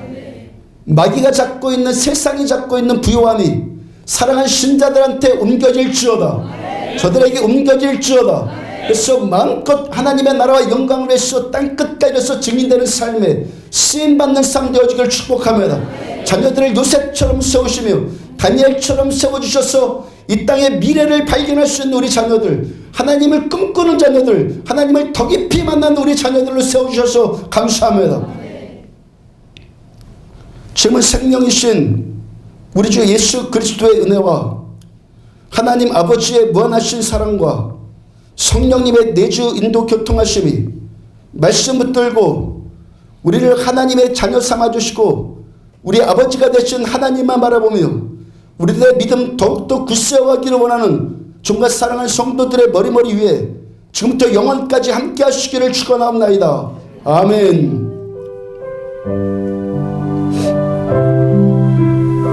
Speaker 1: 마귀가 잡고 있는 세상이 잡고 있는 부요함이 사랑하는 신자들한테 옮겨질지어다. 저들에게 옮겨질지어다. 그래서 마음껏 하나님의 나라와 영광을 위해서 땅끝까지 이뤄서 증인되는 삶에 쓰임받는 상 되어지기를 축복합니다. 자녀들을 요셉처럼 세우시며 다니엘처럼 세워주셔서 이 땅의 미래를 발견할 수 있는 우리 자녀들, 하나님을 꿈꾸는 자녀들, 하나님을 더 깊이 만나는 우리 자녀들로 세워주셔서 감사합니다. 지금은 생명이신 우리 주 예수 그리스도의 은혜와 하나님 아버지의 무한하신 사랑과 성령님의 내주 인도 교통하심이 말씀 붙들고 우리를 하나님의 자녀 삼아주시고 우리 아버지가 되신 하나님만 바라보며 우리들의 믿음 더욱더 굳세워가기를 원하는 종과 사랑하는 성도들의 머리머리 위에 지금부터 영원까지 함께 하시기를 축원하옵나이다. 아멘.